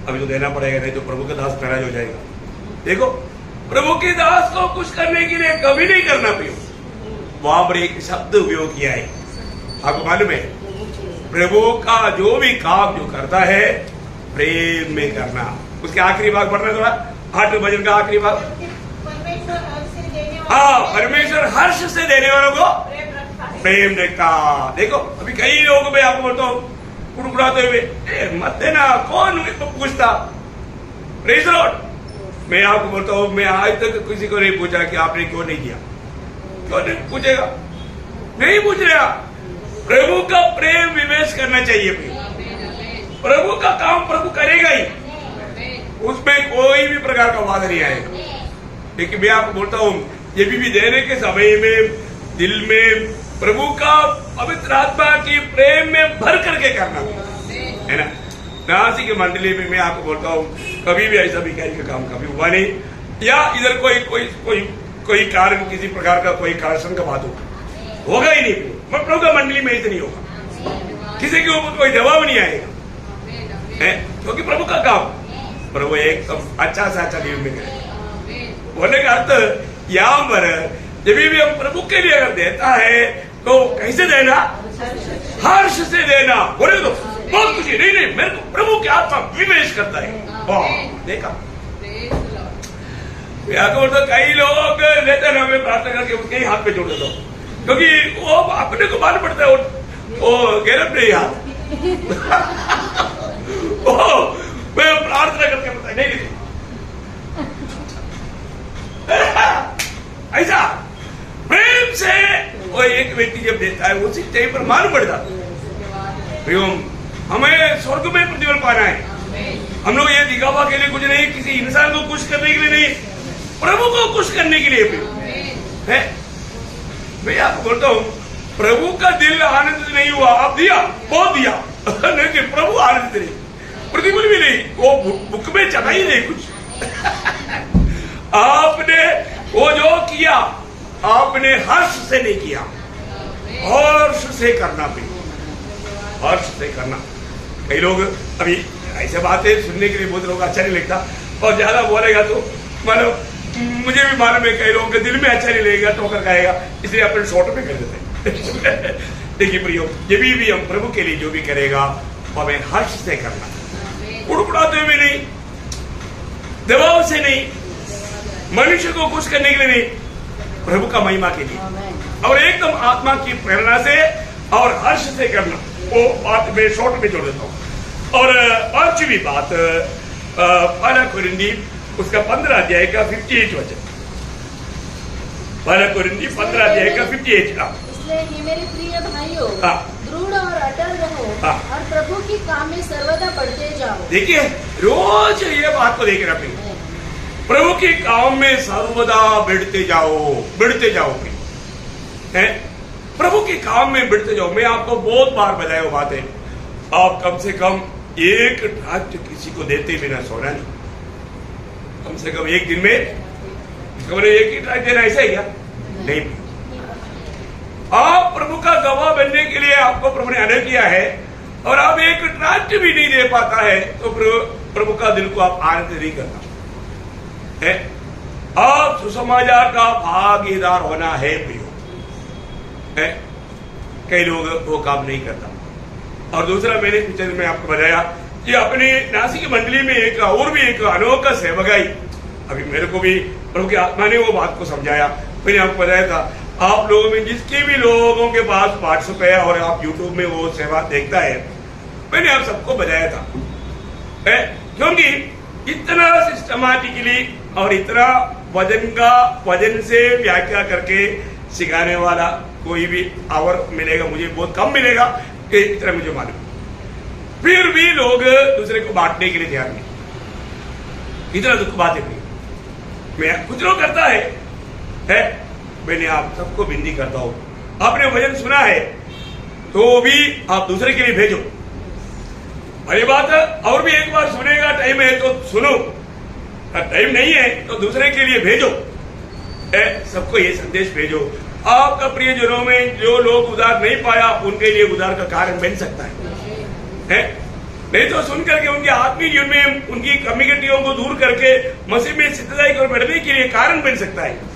अभी तो देना पड़ेगा, नहीं तो प्रभु का दास नाराज हो जाएगा। देखो, प्रभु के दास को कुछ करने के लिए कभी नहीं करना पियो। वहां पर एक शब्द उपयोग किया है, आपको मालूम है, प्रभु का जो भी काम जो करता है प्रेम में करना। उसके आखिरी भाग पढ़ना थोड़ा, 8वें भजन का आखिरी भाग। परमेश्वर हर्ष से देने वालों को प्रेम रखता। देखो, अभी कई लोग मैं आपको बोलता हूँ कुड़कुड़ाते हुए, मत देना, कौन पूछता। Praise the Lord. मैं आपको बोलता हूँ, मैं आज तक किसी को नहीं पूछा कि आपने क्यों नहीं किया, क्यों नहीं पूछेगा, नहीं पूछ रहा। प्रभु का प्रेम विवेश करना चाहिए। प्रभु का काम प्रभु करेगा ही, उसमें कोई भी प्रकार का वादा नहीं आएगा। लेकिन मैं आपको बोलता हूँ, ये भी देने के समय में दिल में प्रभु का पवित्र आत्मा की प्रेम में भर करके करना है ना। नासिक की मंडली में मैं आपको बोलता हूँ, कभी भी ऐसा भिखारी का काम कभी हुआ नहीं, या इधर कोई कारण, किसी प्रकार का कोई कारण का बात होगा ही नहीं। प्रभु का मंडली में ऐसे नहीं होगा, किसी के ऊपर कोई दबाव नहीं आएगा, क्योंकि प्रभु का काम प्रभु एक अच्छा से अच्छा जीवन में करेगा। बोलने का अर्थ यहाँ पर जब भी हम प्रभु के लिए अगर देता है तो कैसे देना, हर्ष से देना। बोले तो बहुत खुशी। नहीं, मेरे को प्रभु की आत्मा विवेश करता है। देखा तो कई लोग लेते हैं, हमें प्रार्थना करके उनके ही हाथ पे जोड़ देता हूँ, क्योंकि वो अपने को मालूम पड़ता है वो गैरत नहीं हाथ। मैं प्रार्थना करके बताया नहीं ऐसा प्रेम से वो एक व्यक्ति जब देता है उसी टाइम पर मालूम पड़ता है हमें स्वर्ग में प्रतिफल पाना है। हम लोग ये दिखावा के लिए कुछ नहीं, किसी इंसान को खुश करने के लिए नहीं, प्रभु को खुश करने के लिए है। मैं आपको बोलता हूँ, प्रभु का दिल आनंदित नहीं हुआ, आप दिया बहुत दिया लेकिन प्रभु आनंदित नहीं, प्रतिफल भी नहीं, वो बुक में चढ़ा ही नहीं कुछ। आपने वो जो किया आपने हर्ष से नहीं किया, हर्ष से करना भी, हर्ष से करना। कई लोग अभी ऐसे बातें सुनने के लिए बहुत लोग अच्छा नहीं लगता, और ज्यादा बोलेगा तो मतलब मुझे भी मालूम है कई लोगों के दिल में अच्छा नहीं लगेगा, ठोकर खाएगा, इसलिए अपने शॉर्ट में कर देते हैं। देखिए प्रियो, ये भी हम प्रभु के लिए जो भी करेगा वो हमें हर्ष से करना, उड़पड़ाते हुए नहीं, दबाव से नहीं, मनुष्य को खुश करने के लिए नहीं, प्रभु का महिमा के लिए और एकदम आत्मा की प्रेरणा से और हर्ष से करना। वो बात मैं शॉर्ट में जोड़ देता हूँ। और पांचवी बात, पहला कोरिन्थी उसका 15 अध्याय का 58 वचन, पहला कोरिन्थी 15 अध्याय का 58। इसलिए हे मेरे प्रिय भाइयों, दृढ़ और अटल रहो और प्रभु की काम में सर्वदा बढ़ते जाओ। देखिए रोज ये बात को देख रहे, प्रभु के काम में सर्वदा बढ़ते जाओ, बढ़ते जाओ है, प्रभु के काम में बढ़ते जाओ। मैं आपको बहुत बार बताया वो बात है, आप कम से कम एक ट्रस्ट किसी को देते बिना सोना नहीं, कम से कम एक दिन में एक ही ट्रस्ट देना, ऐसा है क्या? नहीं। आप प्रभु का गवाह बनने के लिए आपको प्रभु ने आनंद किया है और आप एक ट्रस्ट भी नहीं दे पाता है तो प्रभु का दिल को आप आनंद नहीं करता है। आप सुसमाचार का भागीदार होना है प्रियो है, कई लोग वो काम नहीं करता। और दूसरा मैंने पिक्चर में आपको बताया कि अपने नासिक मंडली में एक और भी एक अनोखा सेवक आई, अभी मेरे को भी प्रभु की आत्मा ने वो बात को समझाया। मैंने आपको बताया था, आप लोगों में जिसके भी लोगों के पास व्हाट्सएप है और आप यूट्यूब में वो सेवा देखता है, मैंने आप सबको बताया था क्योंकि इतना सिस्टमैटिकली और इतना वजन से व्याख्या करके सिखाने वाला कोई भी आवर मिलेगा, मुझे बहुत कम मिलेगा कि इतना मुझे मालूम। फिर भी लोग दूसरे को बांटने के लिए तैयार नहीं, इतना दुख बात है। मैं कुछ लोग करता है मैंने आप सबको विनती करता हूं, आपने वचन सुना है तो भी आप दूसरे के लिए भेजो। बड़ी बात है, और भी एक बार सुनेगा, टाइम है तो सुनो, टाइम नहीं है तो दूसरे के लिए भेजो, सबको ये संदेश भेजो। आपका प्रियजनों में जो लोग उधार नहीं पाया उनके लिए उधार का कारण बन सकता है? नहीं तो सुन करके उनके आत्मीय जीवन में उनकी कमियों को दूर करके मसीह में सिद्धताई को बढ़ने के लिए कारण बन सकता है।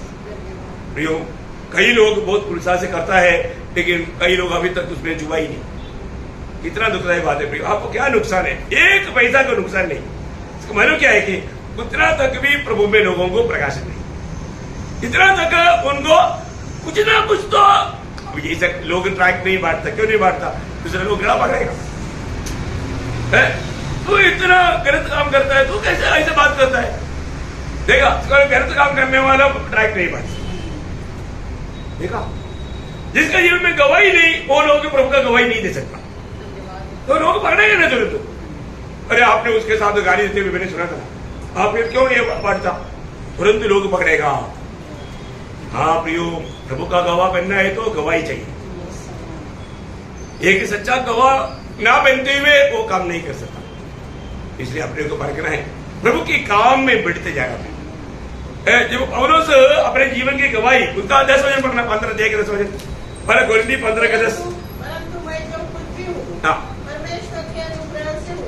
प्रियो, कई लोग बहुत उत्साह से करता है लेकिन कई लोग अभी तक उसमें जुआ ही नहीं। कितना दुखदायी बात है प्रियो, आपको क्या नुकसान है? एक पैसा का नुकसान नहीं। इसका मतलब क्या है कि उतना तक भी प्रभु में लोगों को प्रकाशित नहीं, इतना तक उनको कुछ ना कुछ तो। अब ये सब लोग ट्रैक नहीं बांटता, क्यों नहीं बांटता? दूसरे लोग गिरा पकड़ेगा, तू इतना गलत काम करता है, तू कैसे ऐसे बात करता है? देखा, गलत काम करने वाला ट्रैक नहीं बांटता। देखा, जिसका जीवन में गवाही नहीं, वो लोग प्रभु का गवाही नहीं दे सकता, तो लोग पकड़ेंगे ना तुरंत। अरे आपने उसके साथ गाली देते हुए मैंने सुना था, आप फिर क्यों ये बांटता? तुरंत लोग पकड़ेगा। हाँ प्रियो, प्रभु का गवाह बनना है तो गवाही चाहिए। एक सच्चा गवाह ना बनते हुए वो काम नहीं कर सकता, इसलिए अपने को परखना है, प्रभु के काम में बढ़ते जाएगा। जब पौलुस अपने जीवन की गवाही, उसका 10 वचन पढ़ना, 15 अध्याय के 10 वचन, पहले कोरिन्थी 15 का 10। परंतु मैं जो कुछ भी हूँ परमेश्वर के अनुग्रह से हूँ,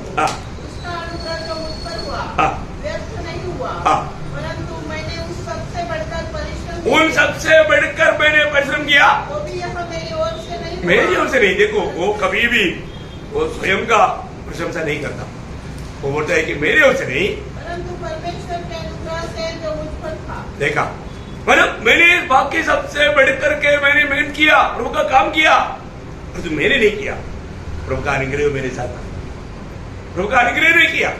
उसका अनुग्रह जो मुझ पर हुआ व्यर्थ नहीं हुआ, परंतु मैंने उन सबसे बढ़कर परिश्रम किया, वो भी यह मेरी ओर से नहीं मेरी ओर से नहीं। देखो वो कभी भी वो स्वयं का प्रशंसा नहीं करता, वो बोलता है कि मेरे ओर से नहीं, परंतु परमेश्वर के अनुग्रह से जो मुझ पर था। देखा, मतलब मैंने बाकी सबसे बढ़ करके मैंने मेहनत किया, प्रभु का काम किया, परंतु मैंने नहीं किया। प्रभु का अनुग्रह मेरे साथ था, प्रभु का अनुग्रह नहीं किया।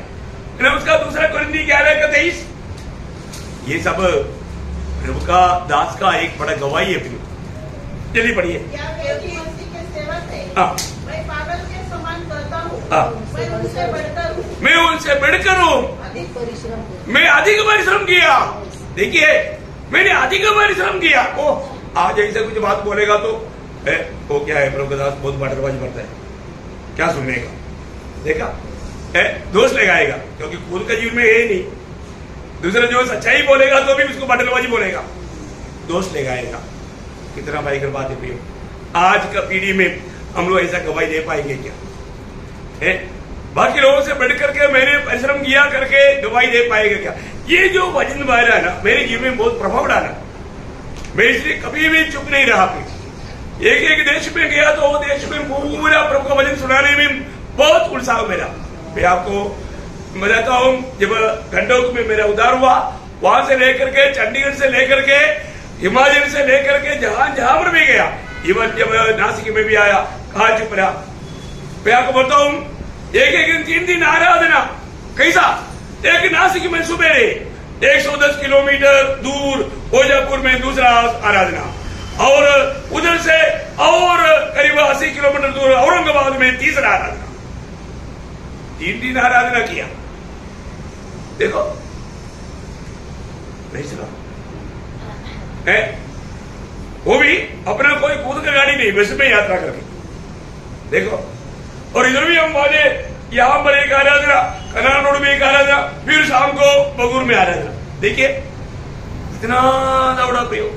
उसका दूसरा कुरिन्थी 11:23, ये सब प्रभु का दास का एक बड़ा गवाही है। जल्दी पढ़िए। क्या वे भी मसीह के सेवक है? हाँ। मैं पागल के समान करता हूँ, हाँ। मैं उनसे बढ़कर हूँ, मैं उनसे बढ़कर हूँ, अधिक परिश्रम हूँ। मैं अधिक परिश्रम किया। देखिए मैंने अधिक परिश्रम किया। ओ आज ऐसे कुछ बात बोलेगा तो वो क्या है, प्रभु का दास बहुत बाटरबाजी करता है, क्या सुनेगा? देखा, दोष लगाएगा, क्योंकि खुद का जीवन में है नहीं। दूसरा जो सच्चाई बोलेगा तो भी उसको बाटरबाजी बोलेगा, दोष लगाएगा। कितना भयंकर बात है प्रियो। आज का पीढ़ी में हम लोग ऐसा गवाही दे पाएंगे क्या? है बाकी लोगों से बढ़कर के मैंने परिश्रम किया करके गवाही दे पाएगा क्या? ये जो वचन बह रहा है ना, मेरे जीवन में बहुत प्रभाव डाला। मैं इसलिए कभी भी चुप नहीं रहा। एक एक देश में गया तो वो देश में पूरा प्रभु का वचन सुनाने में बहुत उत्साह मेरा। मैं आपको बताता हूँ, जब गंडोक में मेरा उद्धार हुआ, वहां से लेकर के चंडीगढ़ से लेकर के हिमाचल से लेकर के जहां पर भी गया, इवन जब नासिक में भी आया, कहा चुप रहा। मैं आपको बोलता हूँ, एक दिन 3 दिन आराधना। कैसा? एक नासिक में सुबह 110 किलोमीटर दूर ओजापुर में दूसरा आराधना, और उधर से और करीब 80 किलोमीटर दूर औरंगाबाद में तीसरा आराधना। 3 दिन आराधना किया। देखो नहीं सुना है, वो भी अपना कोई खुद का गाड़ी नहीं, बस में यात्रा करके। देखो, और इधर भी हम पहुंचे, यहां पर एक आराधना, कनाल रोड में एक आराधना, फिर शाम को बगुर में आराधना। देखिए इतना दौड़ा प्रयोग,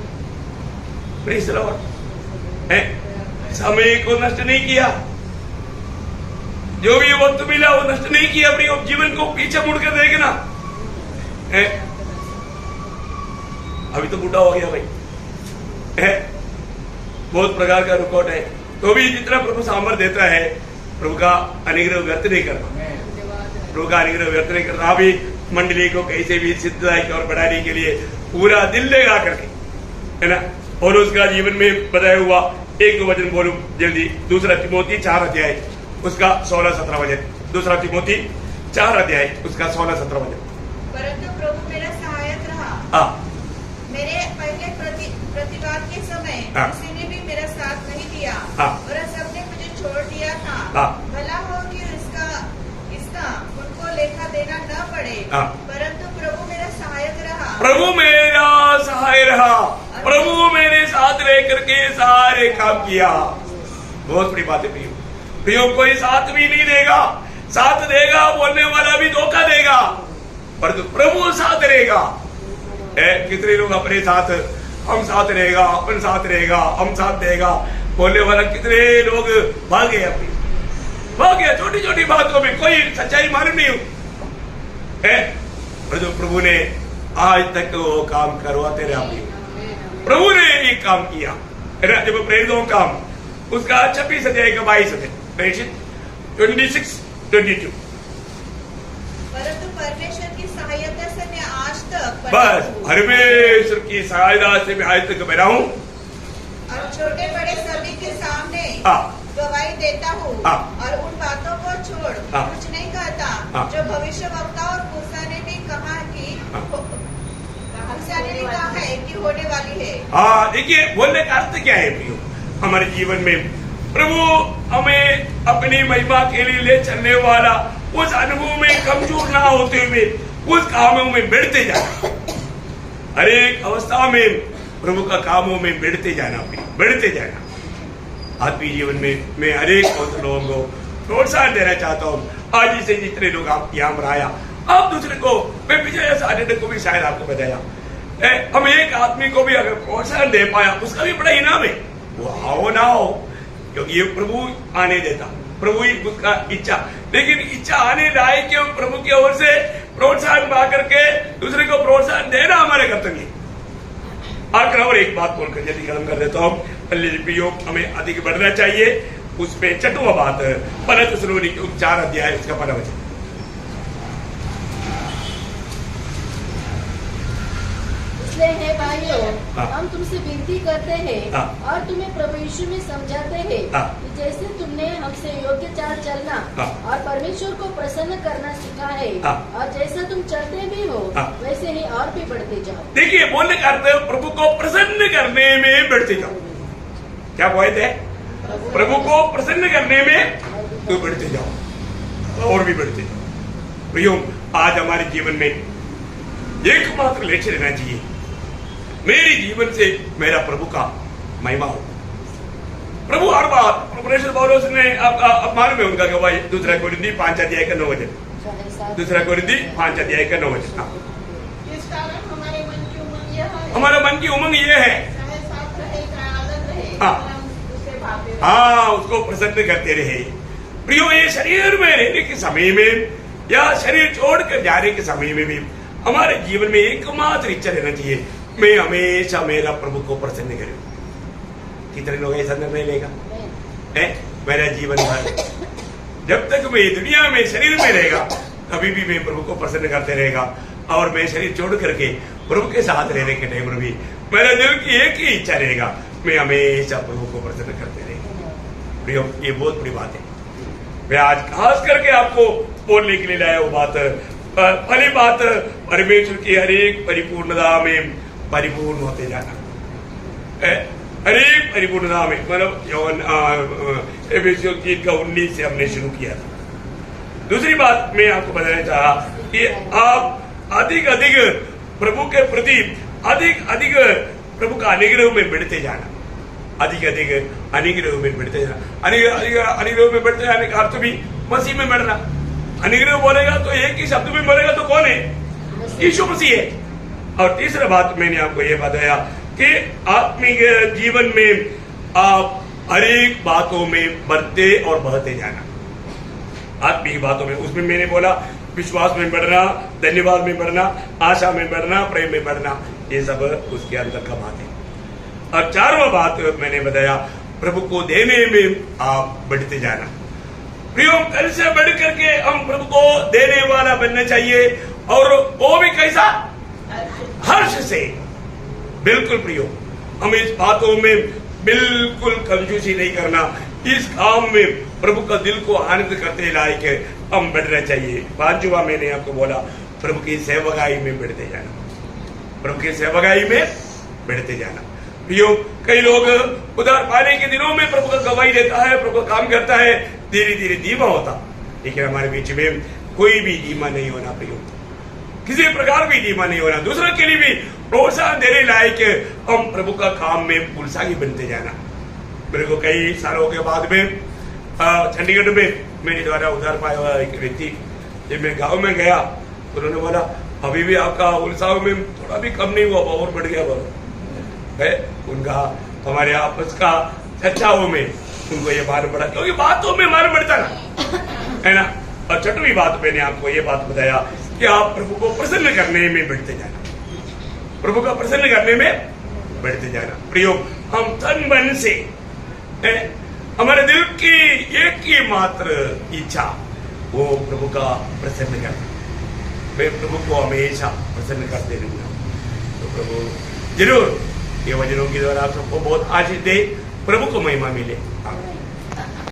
समय को नष्ट नहीं किया, जो भी वक्त मिला वो नष्ट नहीं किया। अपनी जीवन को पीछे मुड़कर देखना है। अभी तो बूढ़ा हो गया भाई है, बहुत प्रकार का रुकावट है, तो भी जितना प्रभु सामर्थ देता है, प्रभु का अनुग्रह व्यर्थ नहीं करता, प्रभु का अनुग्रह व्यर्थ नहीं करता। अभी मंडली को कैसे भी सिद्धता और बढ़ाने के लिए पूरा दिल लगा करके, है ना। और उसका जीवन में बताया हुआ एक दो वचन बोलूं जल्दी। 2 तिमोथी 4 अध्याय उसका 16-17 वचन। 2 तिमोथी 4 अध्याय उसका 16-17 वचन। परंतु प्रभु मेरा सहायक रहा। हाँ। मेरे पहले प्रतिवाद के समय हाँ। किसी ने भी मेरा साथ नहीं दिया, हाँ। और सबने मुझे छोड़ दिया था। हाँ। भला हो कि इसका उनको लेखा देना न पड़े। हाँ। परंतु प्रभु मेरा सहायक रहा। प्रभु मेरा सहाय रहा, प्रभु मेरे साथ रह करके सारे काम किया। बहुत बड़ी बात है प्रियो। प्रियो कोई साथ भी नहीं देगा, साथ देगा बोलने वाला भी धोखा देगा, परंतु प्रभु साथ रहेगा। कितने लोग अपने साथ, हम साथ रहेगा, अपन साथ रहेगा, हम साथ देगा बोलने वाला, कितने लोग भाग गए, अपनी भाग गया छोटी छोटी बातों में, कोई सच्चाई मालूम नहीं है। परंतु प्रभु ने आज तक वो काम करवाते रहे। प्रभु ने एक काम किया, जब प्रेरितों काम उसका 26 अध्याय का 22 अध्याय 26-22। परंतु परमेश्वर की सहायता से मैं आज तक बस परमेश्वर की सहायता से मैं आज तक बना हूँ, और छोटे बड़े सभी के सामने गवाही देता हूँ, और उन बातों को छोड़ कुछ नहीं कहता जो भविष्य वक्ता और मूसा ने भी कहा कि होने वाली है। हाँ, देखिए बोलने का अर्थ क्या है प्रियो? हमारे जीवन में प्रभु हमें अपनी महिमा के लिए ले चलने वाला, उस अनुभव में कमजोर ना होते हुए उस कामों में बढ़ते जाना, हर एक अवस्था में प्रभु का कामों में बढ़ते जाना, बढ़ते जाना। आत्मीय जीवन में मैं हर एक लोगों को प्रोत्साहन देना चाहता हूँ। आज से जितने लोग आप यहाँ पर आया, आप दूसरे को, मैं पिछले सारे को भी शायद आपको बताया, हम एक आदमी को भी अगर प्रोत्साहन दे पाया उसका भी बड़ा इनाम है। वो आओ ना हो, क्योंकि ये प्रभु आने देता, प्रभु ही उसका इच्छा, लेकिन इच्छा आने लायक क्यों? प्रभु की ओर से प्रोत्साहन पा करके दूसरे को प्रोत्साहन देना हमारे कर्तव्य। और एक बात बोलकर जल्दी खत्म कर देता हूँ। प्रियो हमें अधिक बढ़ना चाहिए। उसमें छठवां बात पहले थिस्सलुनीके 4 अध्याय उसका 15 वचन। इसलिए हे भाइयों, हाँ। हम तुमसे विनती करते हैं हाँ। और तुम्हें प्रभु यीशु में समझाते हैं हाँ। कि जैसे तुमने हमसे योग्य चाल चलना हाँ। और परमेश्वर को प्रसन्न करना सीखा है हाँ। और जैसा तुम चलते भी हो हाँ। वैसे ही और भी बढ़ते जाओ। देखिए, बोलने का अर्थ है प्रभु को प्रसन्न करने में बढ़ते जाओ। क्या पॉइंट है? प्रभु को प्रसन्न करने में तो बढ़ते जाओ और भी बढ़ते जाओ। प्रियो, आज हमारे जीवन में एकमात्र लक्ष्य रहना चाहिए, मेरे जीवन से मेरा प्रभु का महिमा हो। प्रभु हर बात प्रोफेसर पौलुस ने मालूम है उनका गवाही 2 कोरिन्थी 5 अध्याय का 9 वचन। 2 कोरिन्थी 5 अध्याय का 9 वचन। इस कारण हमारे मन की उमंग यह है, हमारा मन की उमंग ये है, चाहे साफ रहे चाहे अलग रहे, हाँ। हम उससे भागते रहे। हाँ, उसको प्रसन्न करते रहे। प्रियो, ये शरीर में रहने के समय में या शरीर छोड़कर जाने के समय में भी हमारे जीवन में एकमात्र इच्छा रहना चाहिए, मैं हमेशा मेरा प्रभु को प्रसन्न करूं। कितने लोग ऐसा निर्णय लेगा है? मेरा जीवन भर जब तक मैं दुनिया में शरीर में रहेगा कभी भी मैं प्रभु को प्रसन्न करते रहेगा, और मैं शरीर छोड़ करके प्रभु के साथ रहने के टाइम में भी मेरे दिल की एक ही इच्छा रहेगा, मैं हमेशा प्रभु को प्रसन्न करते रहेगा। प्रियो, ये बहुत बड़ी बात है। मैं आज खास करके आपको बोलने के लिए लाया वो बात, पहली बात परमेश्वर की हर एक परिपूर्णता में परिपूर्ण होते जाना। हर एक परिपूर्णता में, मतलब यौन एफेसियों 3:19 से हमने शुरू किया था। दूसरी बात मैं आपको बताना चाहा कि आप अधिक अधिक प्रभु के प्रति अधिक अधिक प्रभु का अनुग्रह में बढ़ते जाना, अधिक अधिक अनुग्रह में बढ़ते जाना। अनुग्रह में बढ़ते जाने का अर्थ भी मसीह में बढ़ना। अनुग्रह बोलेगा तो एक ही शब्द में बोलेगा तो कौन है? यीशु मसीह है। और तीसरा बात मैंने आपको ये बताया कि आत्मिक जीवन में आप हर एक बातों में बढ़ते और बढ़ते जाना। आत्मिक बातों में, उसमें मैंने बोला विश्वास में बढ़ना, धन्यवाद में बढ़ना, आशा में बढ़ना, प्रेम में बढ़ना, ये सब उसके अंदर का बात है। और चारवा बात मैंने बताया प्रभु को देने में आप बढ़ते जाना। प्रियो, कल से बढ़ करके हम प्रभु को देने वाला बनना चाहिए, और वो भी कैसा? हर्ष से। बिल्कुल प्रियो, हम इस बातों में बिल्कुल कंजूसी नहीं करना। इस काम में प्रभु का दिल को आनंद करते लायक है हम बढ़ना चाहिए। पांचवा मैंने आपको बोला प्रभु की सेवकाई में बढ़ते जाना, प्रभु की सेवकाई में बढ़ते जाना। प्रियो, कई लोग उधार पाने के दिनों में प्रभु का गवाही देता है, प्रभु का काम करता है, धीरे धीरे धीमा होता। लेकिन हमारे बीच में कोई भी धीमा नहीं होना प्रियो, किसी प्रकार भी धीमा नहीं होना। दूसरों के लिए भी प्रोत्साहन देने लायक हम प्रभु का काम में उत्साही बनते जाना। मेरे को कई सालों के बाद में चंडीगढ़ में मेरे द्वारा उधार पाया हुआ एक व्यक्ति, जब मैं गांव में गया तो उन्होंने बोला अभी भी आपका उत्साह में थोड़ा भी कम नहीं हुआ, और बढ़ गया। बोला है उनका हमारे आपस का चर्चाओं में उनको ये मालूम पड़ा, क्योंकि बातों में मालूम पड़ता ना, है ना। और छठवीं बात मैंने आपको ये बात बताया कि आप प्रभु को प्रसन्न करने में बढ़ते जाना, प्रभु का प्रसन्न करने में बढ़ते जाना। प्रियो, हम तन मन से हमारे दिल की एक ही मात्र इच्छा वो प्रभु का प्रसन्न करना। मैं प्रभु को हमेशा प्रसन्न करते रहूंगा। तो प्रभु जरूर ये वचनों के द्वारा आप सबको बहुत आशीष दे, प्रभु को महिमा मिले। आमीन।